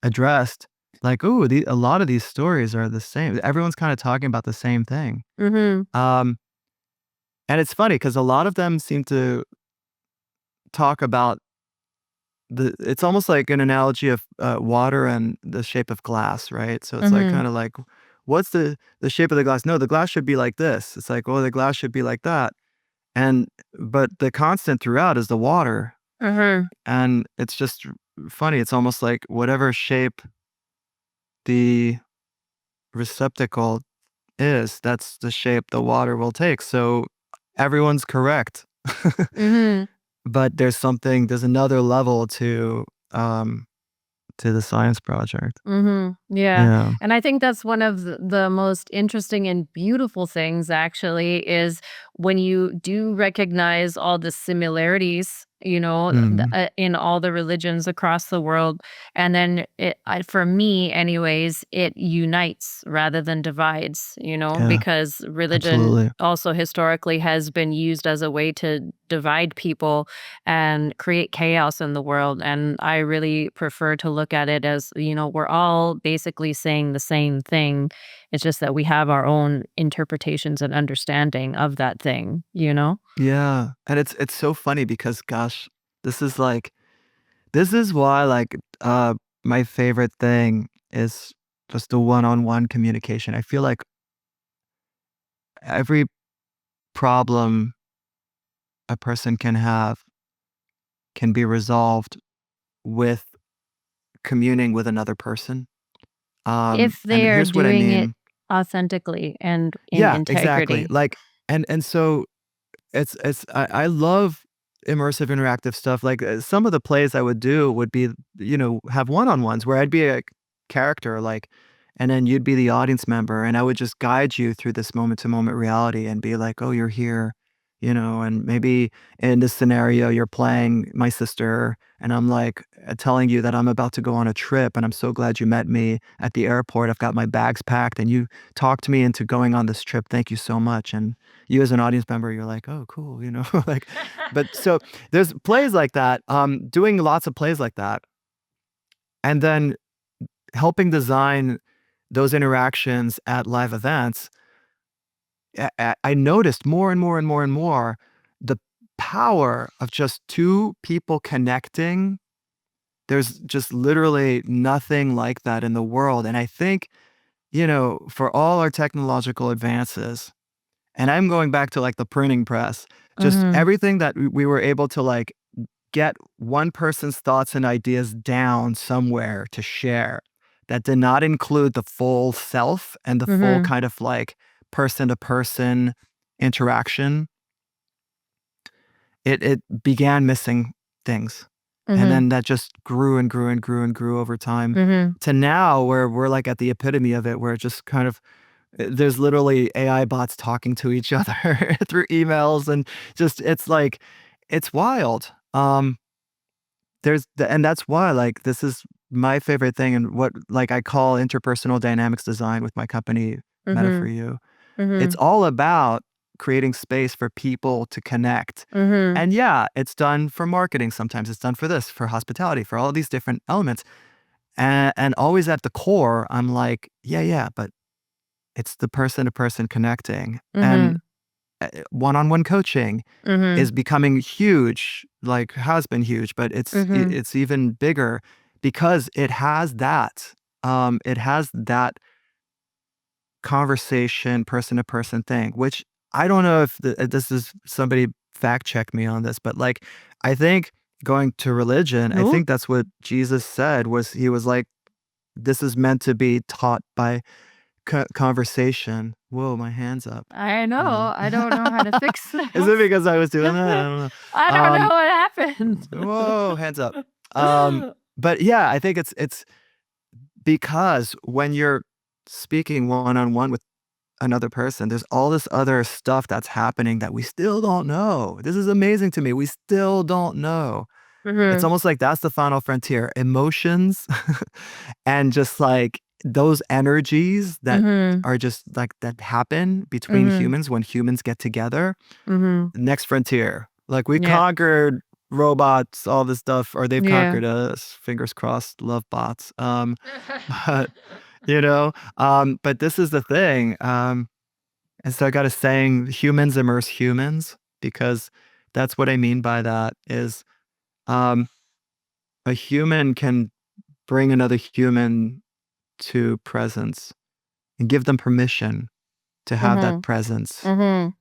addressed, like, "Ooh, a lot of these stories are the same." Everyone's kinda talking about the same thing. Mhm. Um, and it's funny because a lot of them seem to talk about it's almost like an analogy of, water and the shape of glass, right? So it's like, Mhm. kinda like, what's the shape of the glass? No, the glass should be like this. It's like, "Oh, the glass should be like that." And but the constant throughout is the water, Mhm. and it's just funny. It's almost like whatever shape the receptacle is, that's the shape the water will take. So everyone's correct. Mhm. But there's another level um, to the science project. Mhm. Yeah. Yeah. And I think that's one of the most interesting and beautiful things actually is when you do recognize all the similarities, Mhm. in all the religions across the world. And then for me anyways, it unites rather than divides, Yeah, because religion absolutely. also historically has been used as a way to divide people and create chaos in the world. And I really prefer to look at it as, we're all basically saying the same thing. It's just that we have our own interpretations and understanding of that thing, you know? Yeah, and it's so funny because, gosh, this is like this is why, like, my favorite thing is just the one-on-one communication. I feel like every problem a person can have can be resolved with communing with another person. If And they are here's what I doing it mean. authentically and in Yeah, exactly. integrity. Like, and so I love immersive interactive stuff, like, some of the plays I would do would be, have one-on-ones where I'd be a character, like, and then you'd be the audience member, and I would just guide you through this moment-to-moment reality and be like, "Oh, you're here," and maybe in this scenario, you're playing my sister, and I'm, like, telling you that I'm about to go on a trip, and I'm so glad you met me at the airport. I've got my bags packed, and you talked me into going on this trip. Thank you so much, and you as an audience member, you're like, "Oh, cool," like, but so there's plays like that, doing lots of plays like that, and then helping design those interactions at live events. I noticed more and more and more and more the power of just two people connecting. There's just literally nothing like that in the world, and I think, for all our technological advances. And I'm going back to, like, the printing press. Just Mhm. everything that we were able to, like, get one person's thoughts and ideas down somewhere to share that did not include the full self and the full Mhm. kind of, like, person-to-person interaction. It began missing things, and Mhm. then that just grew and grew and grew and grew over time Mhm. to now where we're, like, at the epitome of it, where it just kind of there's literally AI bots talking to each other through emails and just it's like it's wild. And that's why, like, this is my favorite thing and what, like, I call interpersonal dynamics design with my company, Meta for Mhm. You. It's Mhm. all about creating space for people to connect. Mhm. And yeah, it's done for marketing sometimes, it's done for this, for hospitality, for all these different elements. And always at the core, I'm like, "Yeah, yeah, but it's the person to person connecting." And Mhm. one-on-one coaching Mhm. is becoming huge, like, has been huge, but Mhm. it's even bigger because it has that conversation, person-to-person thing, which I don't know if this is somebody fact check me on this, but, like, I think going to religion, I No, think that's what Jesus said was he was like, "This is meant to be taught by conversation." Whoa, my hand's up. I Uh, know. I don't know how to fix is it this. because I was doing that? I don't know. I don't know Um, what happened. whoa, hands up. But yeah, I think it's because when you're speaking one on one with another person, there's all this other stuff that's happening that we still don't know. This is amazing to me. We still don't know. It's Mhm. almost like that's the final frontier. Emotions and just like those energies that Mhm. are just like that happen between Mhm. humans when humans get together. Mhm. Next frontier. Like we Yeah. conquered robots, all this stuff, or they've Yeah. conquered us. Fingers crossed, love bots. But you know, but this is the thing. And so I got a saying, humans immerse humans, because that's what I mean by that is um a human can bring another human to presence and give them permission to have that Mhm. presence, Mhm.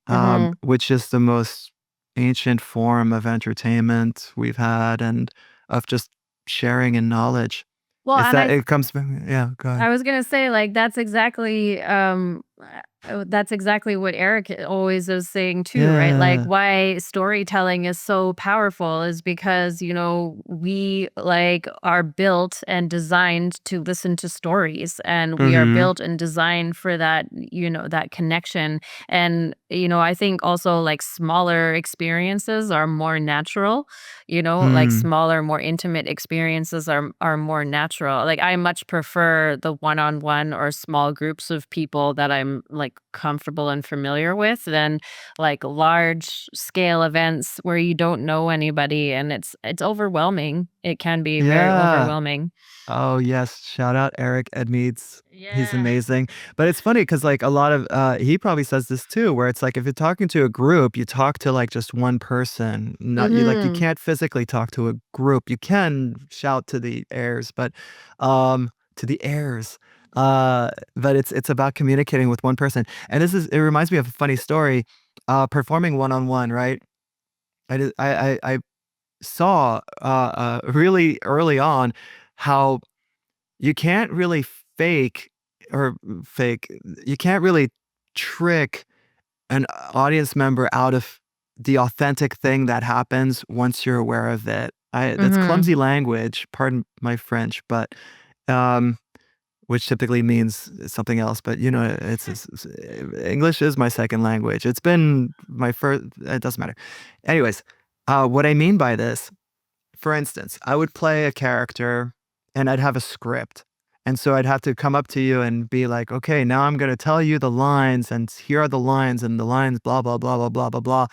Mhm. which is the most ancient form of entertainment we've had and of just sharing and knowledge. Well, It's and that it comes from, yeah, go ahead. I was gonna say, like, that's exactly what Eric always is saying too, right? Like, Yeah. why storytelling is so powerful is because, we like are built and designed to listen to stories, and we are Mhm. built and designed for that, that connection. And, I think also like smaller experiences are more natural. Like Mm. smaller, more intimate experiences are more natural. Like I much prefer the one-on-one or small groups of people that I'm like comfortable and familiar with than like large scale events where you don't know anybody and it's overwhelming. It can be very Yeah. overwhelming. Oh, yes. Shout out Eric Edmeades. He's Yeah. amazing. But it's funny because, like, a lot of he probably says this too, where it's like if you're talking to a group, you talk to like just one person. Not you like you Mhm. can't physically talk to a group. You can shout to the airs, but to the airs. But it's about communicating with one person. And it reminds me of a funny story. Performing one on one, right? I saw really early on how you can't really fake or fake you can't really trick an audience member out of the authentic thing that happens once you're aware of it. I That's Mhm. clumsy language, pardon my French, but, um, which typically means something else, but, English is my second language. It's been my first. It doesn't matter. Anyways, what I mean by this, for instance, I would play a character and I'd have a script. And so I'd have to come up to you and be like, okay, now I'm going to tell you the lines, and here are the lines, and the lines, blah, blah, blah, blah, blah, blah, blah.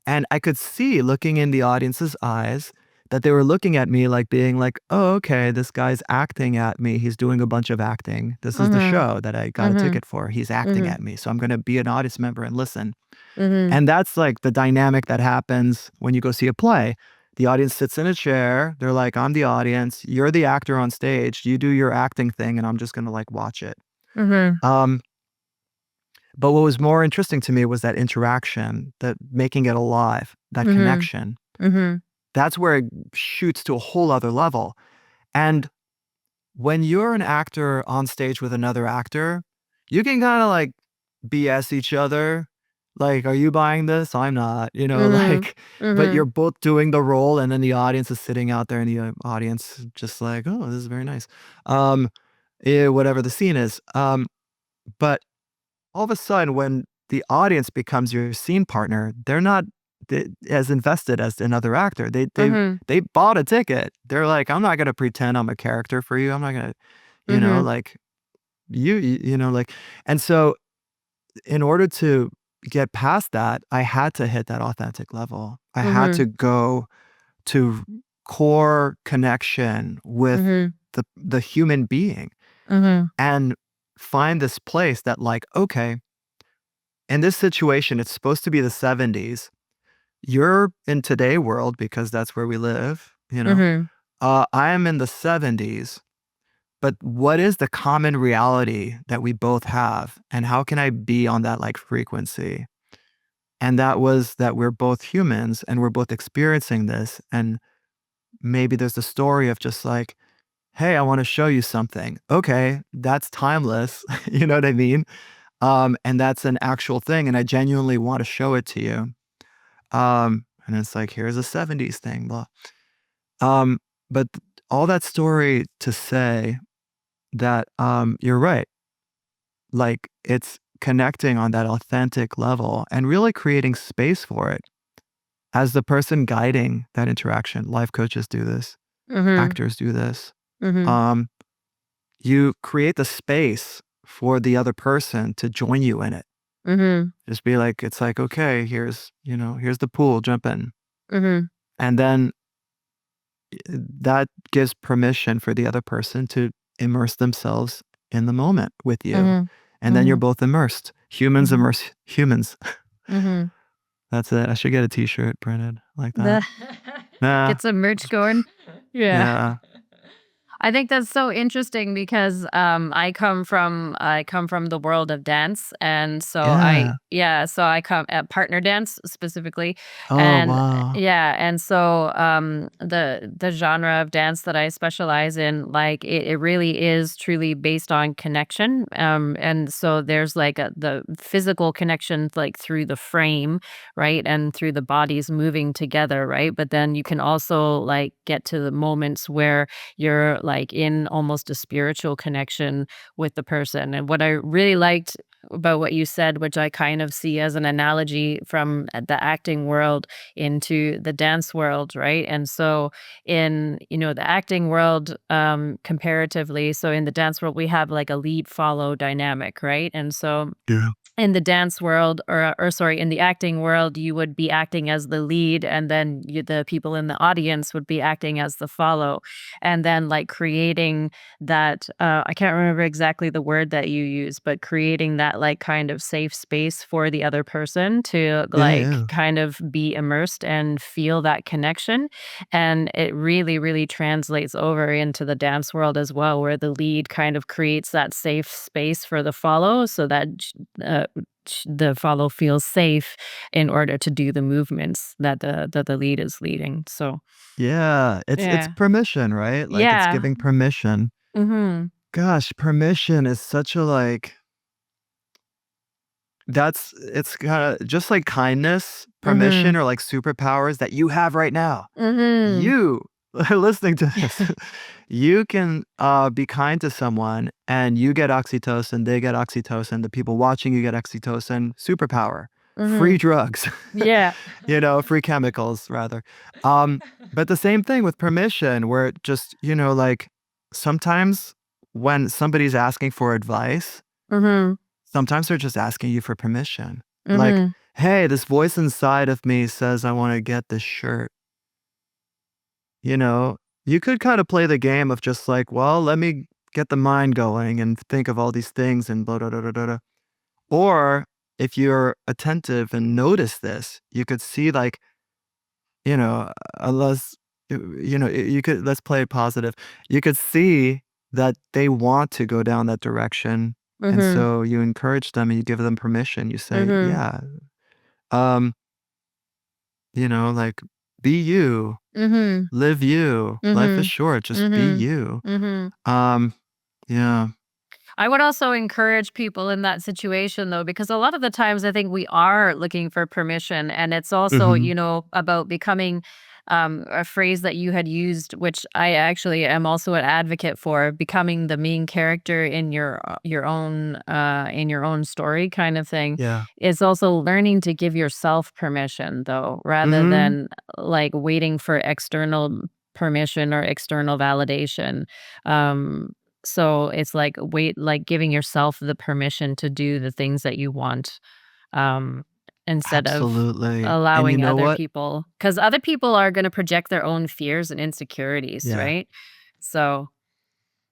And I could see looking in the audience's eyes that they were looking at me like being like, oh, okay, this guy's acting at me. He's doing a bunch of acting. This is the Mhm. show that I got a Mhm. ticket for. He's acting Mhm. at me. So I'm going to be an audience member and listen. Mhm. And that's like the dynamic that happens when you go see a play. The audience sits in a chair. They're like, I'm the audience. You're the actor on stage. You do your acting thing, and I'm just gonna like watch it. Mhm. Um, but what was more interesting to me was that interaction, that making it alive, that Mhm. connection. Mhm. That's where it shoots to a whole other level. And when you're an actor on stage with another actor, you can kinda, like, BS each other. Like, "Are you buying this? I'm not." Mhm. Like, but you're Mhm. both doing the role, and then the audience is sitting out there in the, audience just like, "Oh, this is very nice." Um, whatever the scene is. But all of a sudden, when the audience becomes your scene partner, they're not as invested as another actor. Mhm. They bought a ticket. They're like, I'm not gonna pretend I'm a character for you. I'm not gonna, Mhm. like like. And so, in order to get past that, I had to hit that authentic level. I had to Mhm. go to core connection with Mhm. the human being Mhm. and find this place that, like, okay, in this situation, it's supposed to be the '70s. You're in today world because that's where we live, Mhm. I am in the '70s, but what is the common reality that we both have, and how can I be on that, like, frequency? And that was that we're both humans and we're both experiencing this. And maybe there's a story of just like, hey, I want to show you something. Okay, that's timeless. You know what I mean? And that's an actual thing. And I genuinely want to show it to you. And it's like, here's a 70s thing, blah. Um, but all that story to say that you're right. Like it's connecting on that authentic level and really creating space for it. As the person guiding that interaction, life coaches do this, Mhm. actors do this. Mhm. Um, you create the space for the other person to join you in it. Mhm. Just be like, it's like, okay, here's the pool, jump in. Mhm. And then that gives permission for the other person to immerse themselves in the moment with you. Mhm. And then you're Mhm. both immersed. Humans Mhm. immerse humans. Mhm. That's it. I should get a t-shirt printed like that. The Nah. Get some merch going. Yeah. Yeah. I think that's so interesting because I come from the world of dance, and Yeah. so I come at partner dance specifically, Oh, and wow. yeah, and so the genre of dance that I specialize in, like it really is truly based on connection, and so there's like the physical connection like through the frame, right, and through the bodies moving together, right, but then you can also like get to the moments where you're like in almost a spiritual connection with the person. And what I really liked about what you said, which I kind of see as an analogy from the acting world into the dance world, right? And so in, the acting world, comparatively, so in the dance world, we have like a lead follow dynamic, right? And so Yeah. in the dance world, or sorry, in the acting world, you would be acting as the lead, and then the people in the audience would be acting as the follow, and then like creating that. I can't remember exactly the word that you use, but creating that like kind of safe space for the other person to Yeah, like yeah. kind of be immersed and feel that connection, and it really, really translates over into the dance world as well, where the lead kind of creates that safe space for the follow, so that uh, the follow feels safe in order to do the movements that the lead is leading. So, Yeah. It's yeah. permission, right? Like, it's Yeah. giving permission. Mhm. Gosh, permission is such a, like it's kinda just like kindness, permission, Mhm. or like superpowers that you have right now. Mhm. You listening to this, you can, be kind to someone and you get oxytocin, they get oxytocin, the people watching you get oxytocin, superpower, free Mhm. drugs, Yeah. free chemicals rather. Um, but the same thing with permission where it just, like sometimes when somebody's asking for advice, Mhm. sometimes they're just asking you for permission. Like, Mhm. "Hey, this voice inside of me says I wanna get this shirt." You know? You could kinda play the game of just like, "Well, let me get the mind going and think of all these things and blah, da, da, da, da, da." Or if you're attentive and notice this, you could see like, unless, you could let's play it positive. You could see that they want to go down that direction, and Mhm. so you encourage them and you give them permission. You say, Mhm. "Yeah, um, like, be you, Mhm. live you. Life is Mhm. short, just be Mhm. you." Mhm. Um, yeah. I would also encourage people in that situation though, because a lot of the times I think we are looking for permission. And it's also, Mhm. about becoming a phrase that you had used, which I actually am also an advocate for, becoming the main character in your own story kind of thing. Yeah. Is also learning to give yourself permission though, rather Mhm. than like waiting for external permission or external validation. So it's like giving yourself the permission to do the things that you want, um, instead of Absolutely. And you allowing know other what? people, because other people are gonna project their own fears and insecurities, Yeah. right? So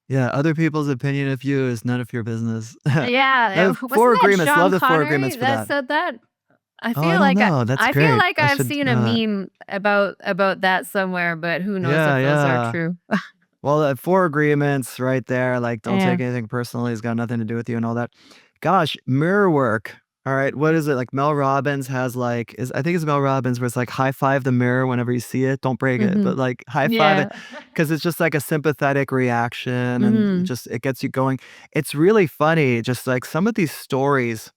Yeah, other people's opinion of you is none of your business. yeah, 4 wasn't that agreements, love Sean the 4 Connery agreements for that that. said that? I Oh, I feel don't like I know, that's I feel great. like I I've should seen a know that. meme about that somewhere, but who knows Yeah, if those are yeah. true. Well, 4 agreements right there, like, don't Yeah. take anything personally, it's got nothing to do with you and all that. Gosh, mirror work. All right, what is it? Like Mel Robbins has like is I think it's Mel Robbins where it's like high five the mirror whenever you see it. Don't break it, but Mhm. like high five it Yeah. because it's just like a sympathetic reaction and Mhm. just it gets you going. It's really funny, just like some of these stories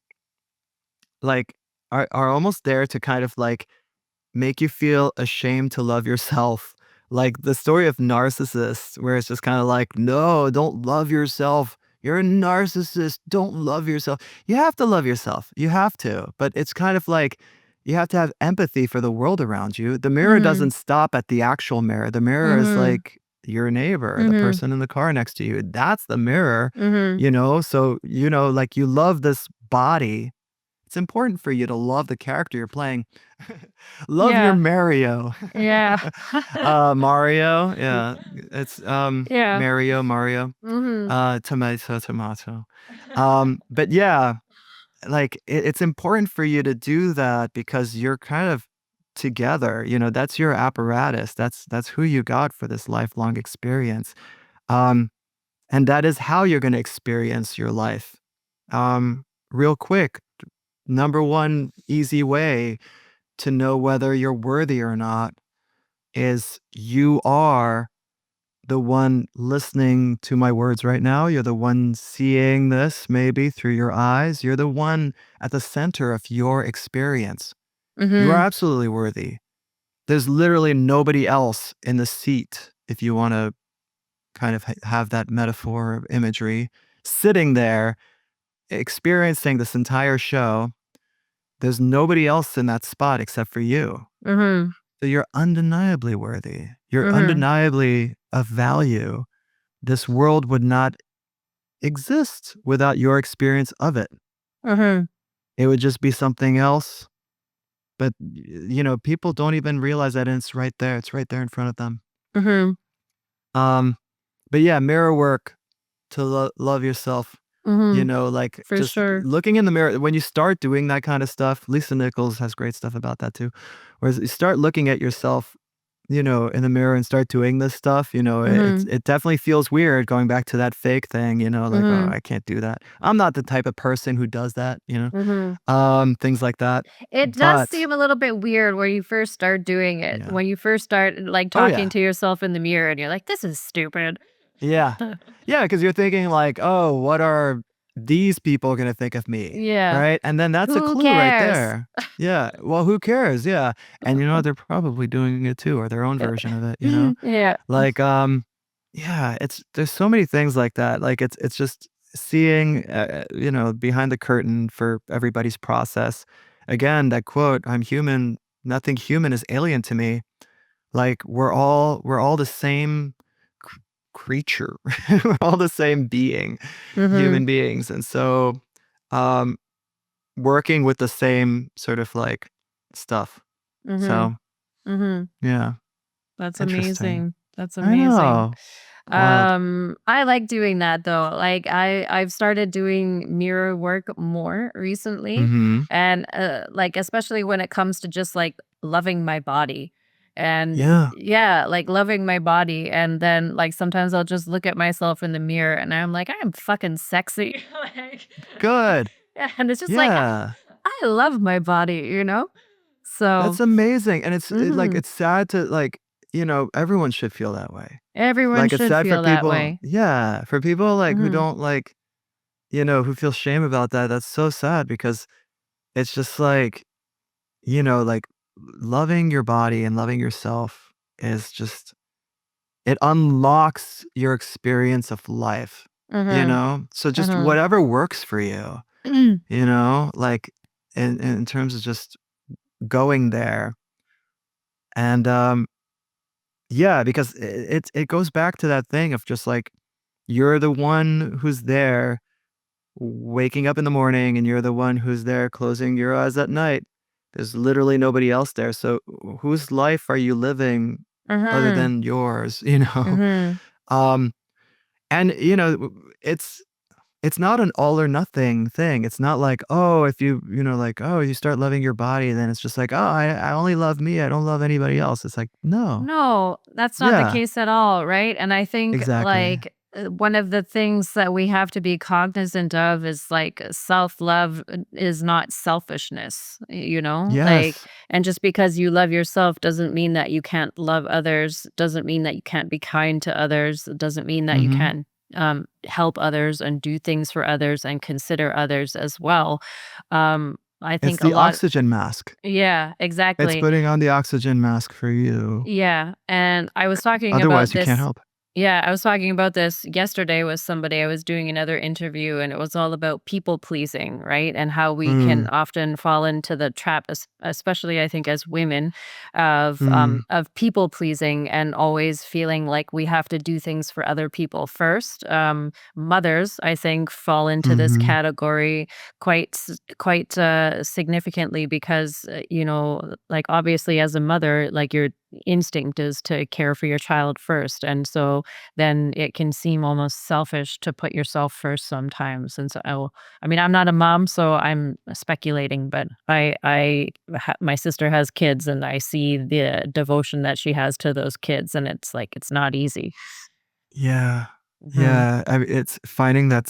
like are almost there to kind of like make you feel ashamed to love yourself. Like the story of narcissists, where it's just kind of like, no, don't love yourself. You're a narcissist. Don't love yourself. You have to love yourself. You have to. But it's kind of like you have to have empathy for the world around you. The mirror doesn't Mhm. stop at the actual mirror. The mirror is Mhm. like your neighbor, the Mhm. person in the car next to you. That's the mirror, Mhm. So, like you love this body. It's important for you to love the character you're playing. Love your Yeah. Mario. Yeah. Mario, yeah, it's, Yeah. Mario, Mhm. tomato, tomato. But yeah, like, it's important for you to do that because you're kind of together, that's your apparatus, that's who you got for this lifelong experience, um, and that is how you're gonna experience your life. Real quick, number one easy way to know whether you're worthy or not is you are the one listening to my words right now. You're the one seeing this maybe through your eyes. You're the one at the center of your experience. You are Mhm. absolutely worthy. There's literally nobody else in the seat, if you want to kind of have that metaphor of imagery, sitting there experiencing this entire show. There's nobody else in that spot except for you. Mhm. So you're undeniably worthy. You're Mhm. undeniably of value. This world would not exist without your experience of it. Mhm. It would just be something else. But, people don't even realize that and it's right there. It's right there in front of them. Mhm. Um, but yeah, mirror work to love yourself. Mhm. Like For just sure. looking in the mirror. When you start doing that kind of stuff, Lisa Nichols has great stuff about that too. Whereas you start looking at yourself in the mirror and start doing this stuff, Mhm. it definitely feels weird going back to that fake thing, like, "Oh, Mhm. I can't do that." I'm not the type of person who does that, Mhm. things like that. It does But seem a little bit weird when you first start doing it. yeah. When you first start, like, Oh, talking yeah. to yourself in the mirror and you're like, "This is stupid." Yeah. Yeah, because 'cause you're thinking like, "Oh, what are these people gonna think of me?" Yeah. Right? And then that's a Who clue right cares? there. Yeah. Well, who cares? Yeah. And they're probably doing it too or their own version of it. Yeah. Like, yeah, there's so many things like that. Like it's just seeing, behind the curtain for everybody's process. Again, that quote, "I'm human, nothing human is alien to me." Like we're all the same cr- creature. We're all the same being, Mhm. human beings. And so um working with the same sort of like stuff. Mhm. So, Mhm. yeah, That's interesting. amazing. That's I amazing. know. Wild. I like doing that though. Like I've started doing mirror work more recently Mhm. and like especially when it comes to just like loving my body. And Yeah. yeah, like loving my body and then like sometimes I'll just look at myself in the mirror and I'm like I'm fucking sexy. Like Good. yeah, and it's just like Yeah. I love my body, you know? So, That's amazing. And like mhm. it's sad to like, everyone should feel that way. Everyone Like it's should sad for feel that people. way. Yeah, for people like who Mhm. don't like, who feel shame about that. That's so sad because it's just like, like loving your body and loving yourself is just it unlocks your experience of life. Mhm. So just Mhm. whatever works for you, like in terms of just going there. And yeah, because it goes back to that thing of just like you're the one who's there waking up in the morning and you're the one who's there closing your eyes at night. There's literally nobody else there. So whose life are you living other Mhm. than yours, Mhm. Um, and it's not an all or nothing thing. It's not like, oh, if like, oh, you start loving your body, then it's just like, oh, I only love me. I don't love anybody else. It's like, no. No, that's not the Yeah, case at all, right? And I think exactly. one of the things that we have to be cognizant of is like self-love is not selfishness, like, Yes. and just because you love yourself doesn't mean that you can't love others, doesn't mean that you can't be kind to others, doesn't mean that you Mhm. can't help others and do things for others and consider others as well. I It's think a the lot. oxygen mask. Yeah, It's exactly. putting on the oxygen mask for you. Yeah, and I was talking about Otherwise, you can't this. help. Yeah, I was talking about this yesterday with somebody. I was doing another interview, and it was all about people pleasing, right? And how we can Mm, often fall into the trap, especially I think as women, mm, of people pleasing and always feeling like we have to do things for other people first. Mothers, I think, fall into this mhm. category quite significantly because like obviously as a mother, like your instinct is to care for your child first, and so then it can seem almost selfish to put yourself first sometimes. And so I mean, I'm not a mom, so I'm speculating, but my sister has kids, and I see the devotion that she has to those kids, and it's like it's not easy. Yeah. Mhm. Yeah, I mean, it's finding that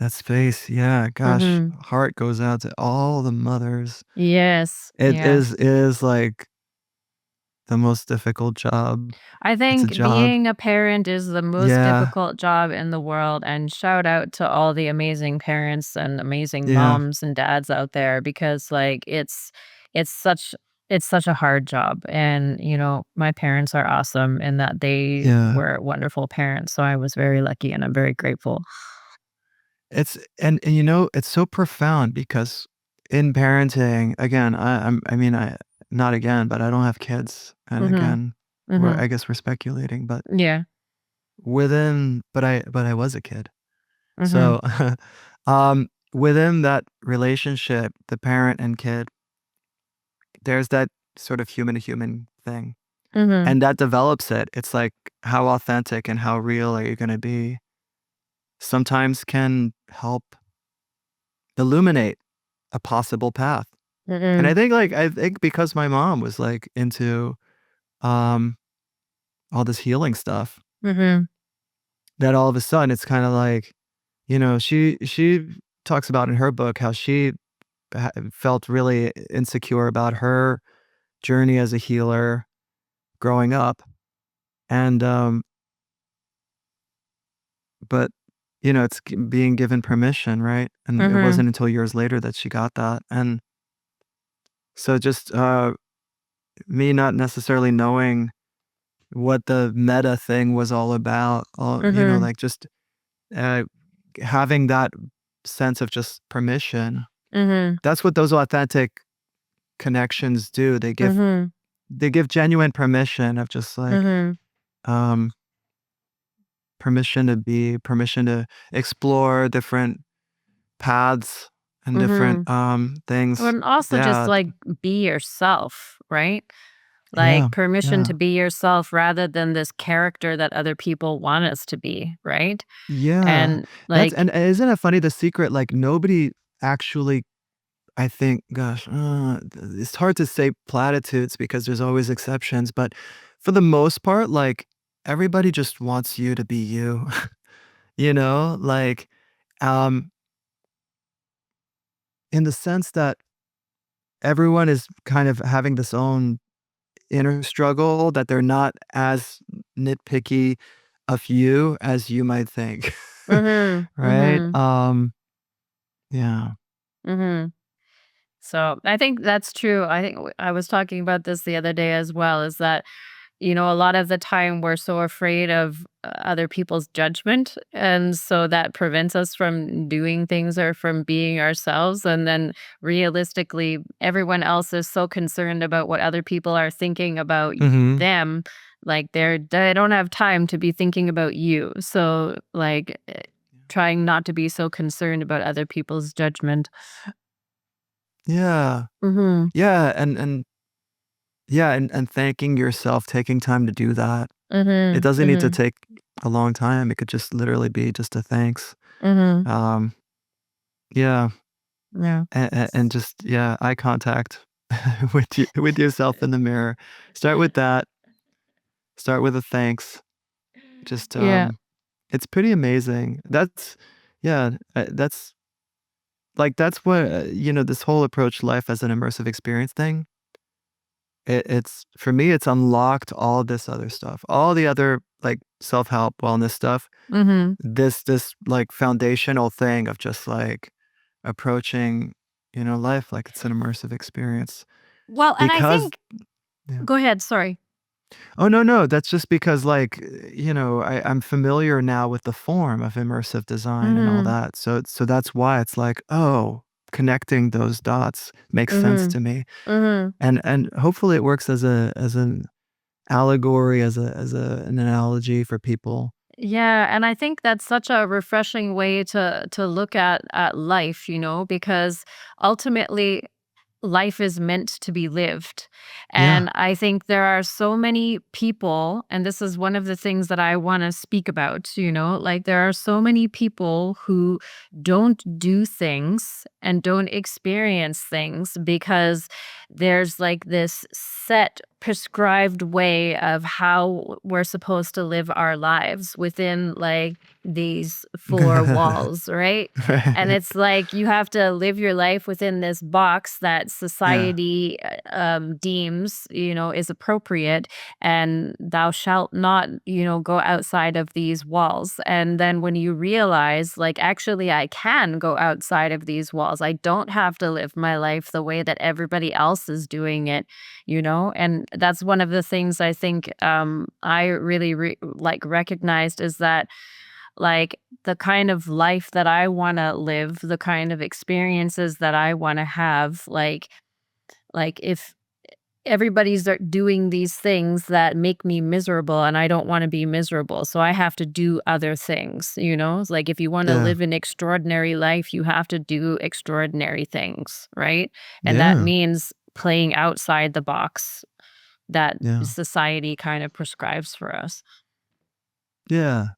space, yeah, gosh, Mhm. heart goes out to all the mothers. Yes. It Yeah. is, like, the most difficult job. I It's a think job. being a parent is the most Yeah, difficult job in the world, and shout out to all the amazing parents and amazing yeah, moms and dads out there because like it's such it's such a hard job. And my parents are awesome in that they yeah. were wonderful parents, so I was very lucky and I'm very grateful. It's and, it's so profound because in parenting, again, I mean, not again, but I don't have kids, and Mhm. again, Mhm. I guess we're speculating, but Yeah. but I was a kid. Mhm. So, within that relationship, the parent and kid, there's that sort of human to human thing, Mhm. and that develops it. It's like, how authentic and how real are you gonna be? Sometimes can help illuminate a possible path. And Mhm. I think because my mom was, like, into, um, all this healing stuff, Mhm. that all of a sudden it's kinda like, she talks about in her book how she felt really insecure about her journey as a healer growing up, and, but, it's being given permission, right? And it Mhm. wasn't until years later that she got that, and so just, me not necessarily knowing what the meta thing was all about, Mhm. like, just, uh, having that sense of just permission. Mhm. That's what those authentic connections do. Mhm. They give genuine permission of just, like, Mhm. um, permission to be, permission to explore different paths and different, Mhm. things. And also just Yeah, like be yourself, right? yeah, Like permission yeah, to be yourself rather than this character that other people want us to be, right? yeah. And like, And isn't it funny, the secret, like, nobody actually, I think, gosh, it's hard to say platitudes because there's always exceptions, but for the most part, like, everybody just wants you to be you, Like, um, in the sense that everyone is kind of having this own inner struggle, that they're not as nitpicky of you as you might think. mhm, Right? mhm, Yeah. mhm. So I think that's true. I think I was talking about this the other day as well, is that a lot of the time we're so afraid of other people's judgment. And so that prevents us from doing things or from being ourselves. And then realistically, everyone else is so concerned about what other people are thinking about Mhm. them. Like they don't have time to be thinking about you. So like trying not to be so concerned about other people's judgment. Yeah. Mhm. Yeah, and thanking yourself, taking time to do that. It Mhm. doesn't need to Mhm. take a long time, it could just literally be just a thanks. Mhm. Um, yeah, Yeah. and just, yeah, eye contact with yourself in the mirror. Start with that, start with a thanks, just, Yeah. It's pretty amazing. That's yeah, that's that's what, this whole approach to life as an immersive experience thing, it's for me, it's unlocked all this other stuff, all the other, like, self-help, wellness stuff. Mhm. This, like, foundational thing of just, like, approaching, life like it's an immersive experience Well, and I because think yeah. go ahead, sorry. Oh, no, no, that's just because, like, I'm familiar now with the form of immersive design and all Mhm. that, so that's why it's like, "Oh, connecting those dots makes sense Mhm. to me," Mhm. and hopefully it works as an allegory, an analogy for people. Yeah, and I think that's such a refreshing way to look at life, because ultimately life is meant to be lived. Yeah. And I think there are so many people, and this is one of the things that I want to speak about, like there are so many people who don't do things and don't experience things because there's like this set prescribed way of how we're supposed to live our lives within like these four walls, right? And Right. it's like you have to live your life within this box that Yeah. society deems, is appropriate. And thou shalt not, go outside of these walls. And then when you realize, like, actually, I can go outside of these walls, I don't have to live my life the way that everybody else is doing it, And that's one of the things I think I really like recognized is that like, the kind of life that I wanna live, the kind of experiences that I wanna have, like, if everybody's doing these things that make me miserable and I don't wanna be miserable, so I have to do other things, It's like, if you wanna Yeah. live an extraordinary life, you have to do extraordinary things, right? And that Yeah. means playing outside the box that Yeah. society kind of prescribes for us, Yeah.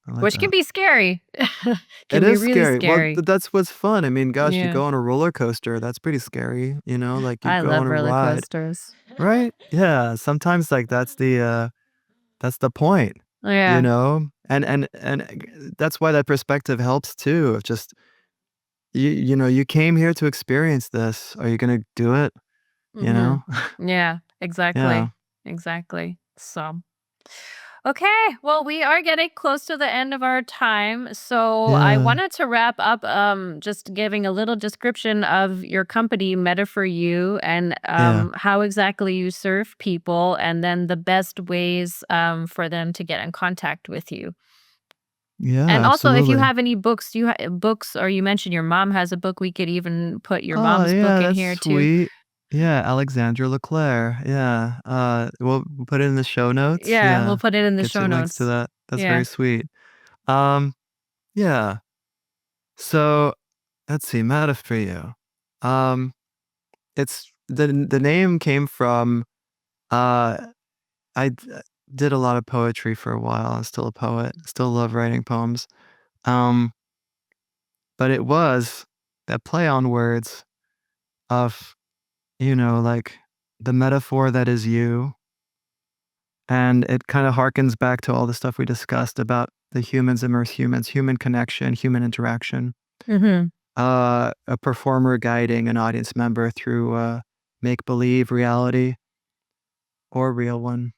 I like which can that. be scary. It Can be is really scary. Well, scary. that's what's fun. I mean, gosh, you Yeah. go on a roller coaster, that's pretty scary, like, you I go on love a roller ride, coasters. right? Yeah, sometimes, like, that's the point, Yeah. that's why that perspective helps too, of just you came here to experience this. Are you gonna do it, you Mhm. know? Yeah, Yeah. exactly. Exactly. So, okay, well, we are getting close to the end of our time. So, I Yeah. wanted to wrap up just giving a little description of your company, Meta for You, and Yeah. how exactly you serve people, and then the best ways for them to get in contact with you. Yeah, And also, if you absolutely. have any books, books, or you mentioned your mom has a book, we could even put your Oh, mom's book yeah, in that's here too. sweet. Yeah, Alexandra Leclere, yeah, we'll put it in the show notes, Yeah, we'll yeah, put it in the get show you links to notes. that, that's Yeah. very sweet. Um, yeah, so, let's see, Meta for You. Um, it's the name came from, uh, did a lot of poetry for a while, I'm still a poet, still love writing poems, um, but it was that play on words of, like, the metaphor that is you. And it kinda harkens back to all the stuff we discussed about the humans immerse humans, human connection, human interaction, Mhm. a performer guiding an audience member through, make-believe reality or real one.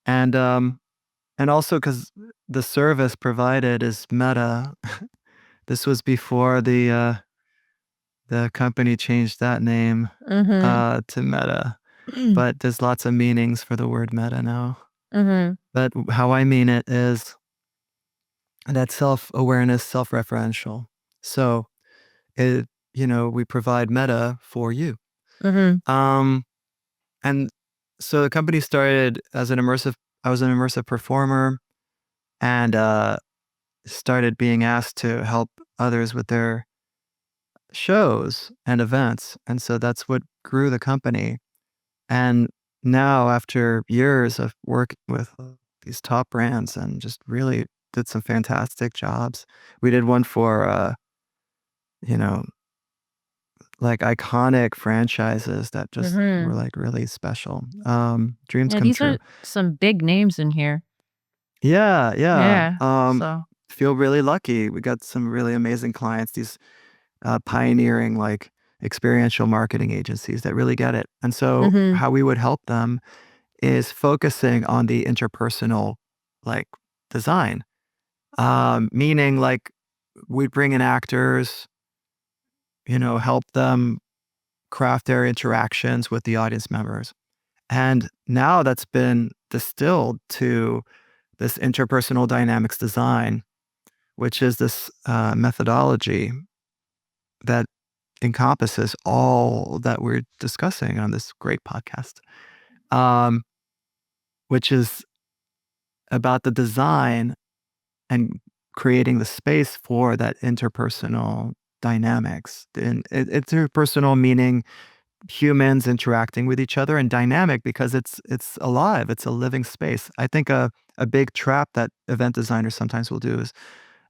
And, um, and also because the service provided is Meta. This was before the company changed that name, Mhm. to Meta, but there's lots of meanings for the word meta now. Mhm. But how I mean it is that self-awareness, self-referential. So, it we provide meta for you. Mhm. Um, and so the company started as an immersive I was an immersive performer and, started being asked to help others with their shows and events, and so that's what grew the company. And now after years of working with these top brands and just really did some fantastic jobs. We did one for, you know, like, iconic franchises that just were, Mhm. like, really special. Dreams Yeah, come these are true. some big names in here. Yeah, yeah. Yeah. So. Feel really lucky. We got some really amazing clients, these pioneering like experiential marketing agencies that really get it. And so Mhm. how we would help them is focusing on the interpersonal like design. Meaning like we'd bring in actors, help them craft their interactions with the audience members. And now that's been distilled to this interpersonal dynamics design, which is this methodology that encompasses all that we're discussing on this great podcast, um, which is about the design and creating the space for that interpersonal dynamics. And interpersonal meaning humans interacting with each other, and dynamic because it's alive, it's a living space. I think a big trap that event designers sometimes will do is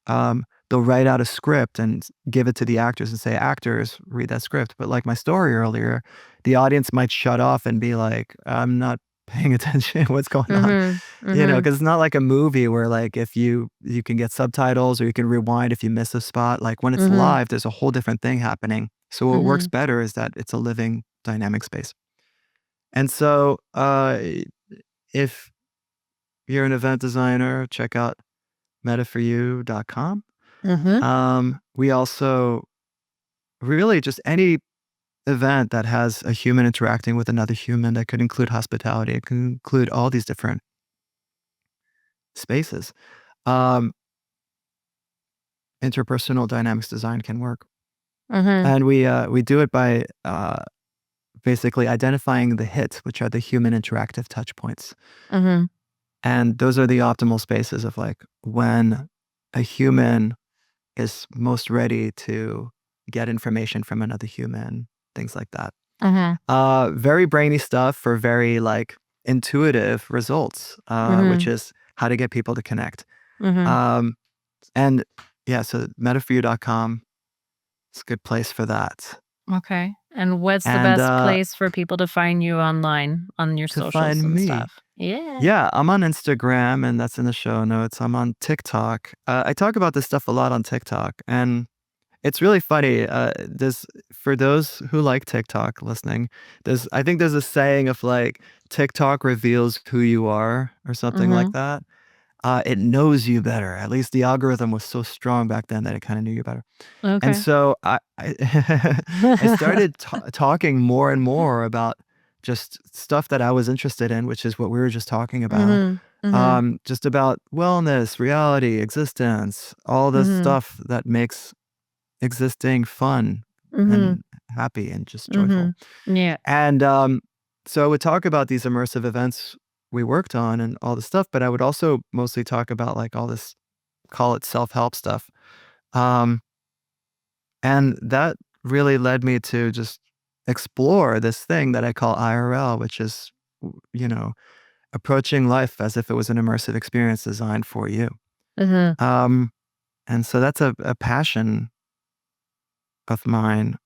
they'll write out a script and give it to the actors and say, "Actors, read that script." But like my story earlier, the audience might shut off and be like, "I'm not paying attention. What's going on?" Mhm. Mhm. Because it's not like a movie where like if you can get subtitles or you can rewind if you miss a spot. Like when it's Mhm. live, there's a whole different thing happening. So what works Mhm. better is that it's a living dynamic space. And so if you're an event designer, check out metaforyou.com. Mhm. We also really just any event that has a human interacting with another human that could include hospitality. It can include all these different spaces. Um, Interpersonal dynamics design can work, Mhm. and we do it by basically identifying the hits, which are the human interactive touch points, Mhm. and those are the optimal spaces of like when a human is most ready to get information from another human, things like that. Mhm. Very brainy stuff for very, like, intuitive results, which Mhm. is how to get people to connect. Mhm. Um, and yeah, so metaforyou.com is a good place for that. Okay. And what's the And, best place for people to find you online on your to socials find and me, stuff? Yeah. yeah, I'm on Instagram, and that's in the show notes. I'm on TikTok. I talk about this stuff a lot on TikTok, and it's really funny. There's for those who like TikTok listening, I think there's a saying of like TikTok reveals who you are or something like Mhm. that. It knows you better. At least the algorithm was so strong back then that it kind of knew you better. And Okay. so I started talking more and more about just stuff that I was interested in, which is what we were just talking about. Mhm. Mhm. Just about wellness, reality, existence, all this Mhm. stuff that makes existing fun Mhm. and happy and just joyful. Mhm. Yeah. And, so I would talk about these immersive events we worked on and all this stuff, but I would also mostly talk about, like, all this, call it self-help stuff. Um, and that really led me to just explore this thing that I call IRL, which is, approaching life as if it was an immersive experience designed for you. Mhm. Um, and so that's a passion of mine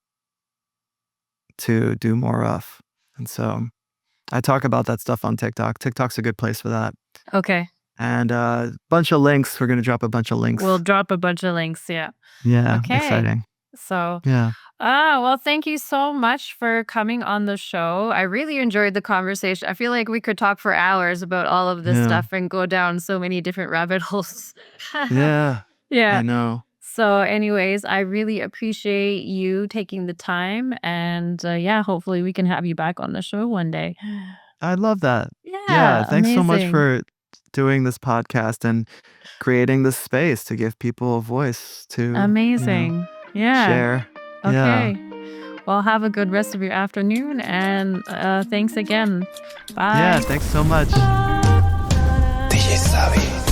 to do more of. And so I talk about that stuff on TikTok. TikTok's a good place for that. Okay. And a bunch of links. We're gonna drop a bunch of We'll links. drop a bunch of links, yeah. Yeah, Okay. exciting. So, Yeah. well, thank you so much for coming on the show. I really enjoyed the conversation. I feel like we could talk for hours about all of this Yeah. stuff and go down so many different rabbit holes. Yeah. I Yeah. know. So, anyways, I really appreciate you taking the time. And yeah, hopefully we can have you back on the show one day. I love that. Yeah, Yeah. thanks so much Amazing. for doing this podcast and creating this space to give people a voice to, Amazing. Yeah. share. Yeah. Okay. Well, have a good rest of your afternoon. And thanks again. Yeah, Bye. thanks so much. DJ Savvy.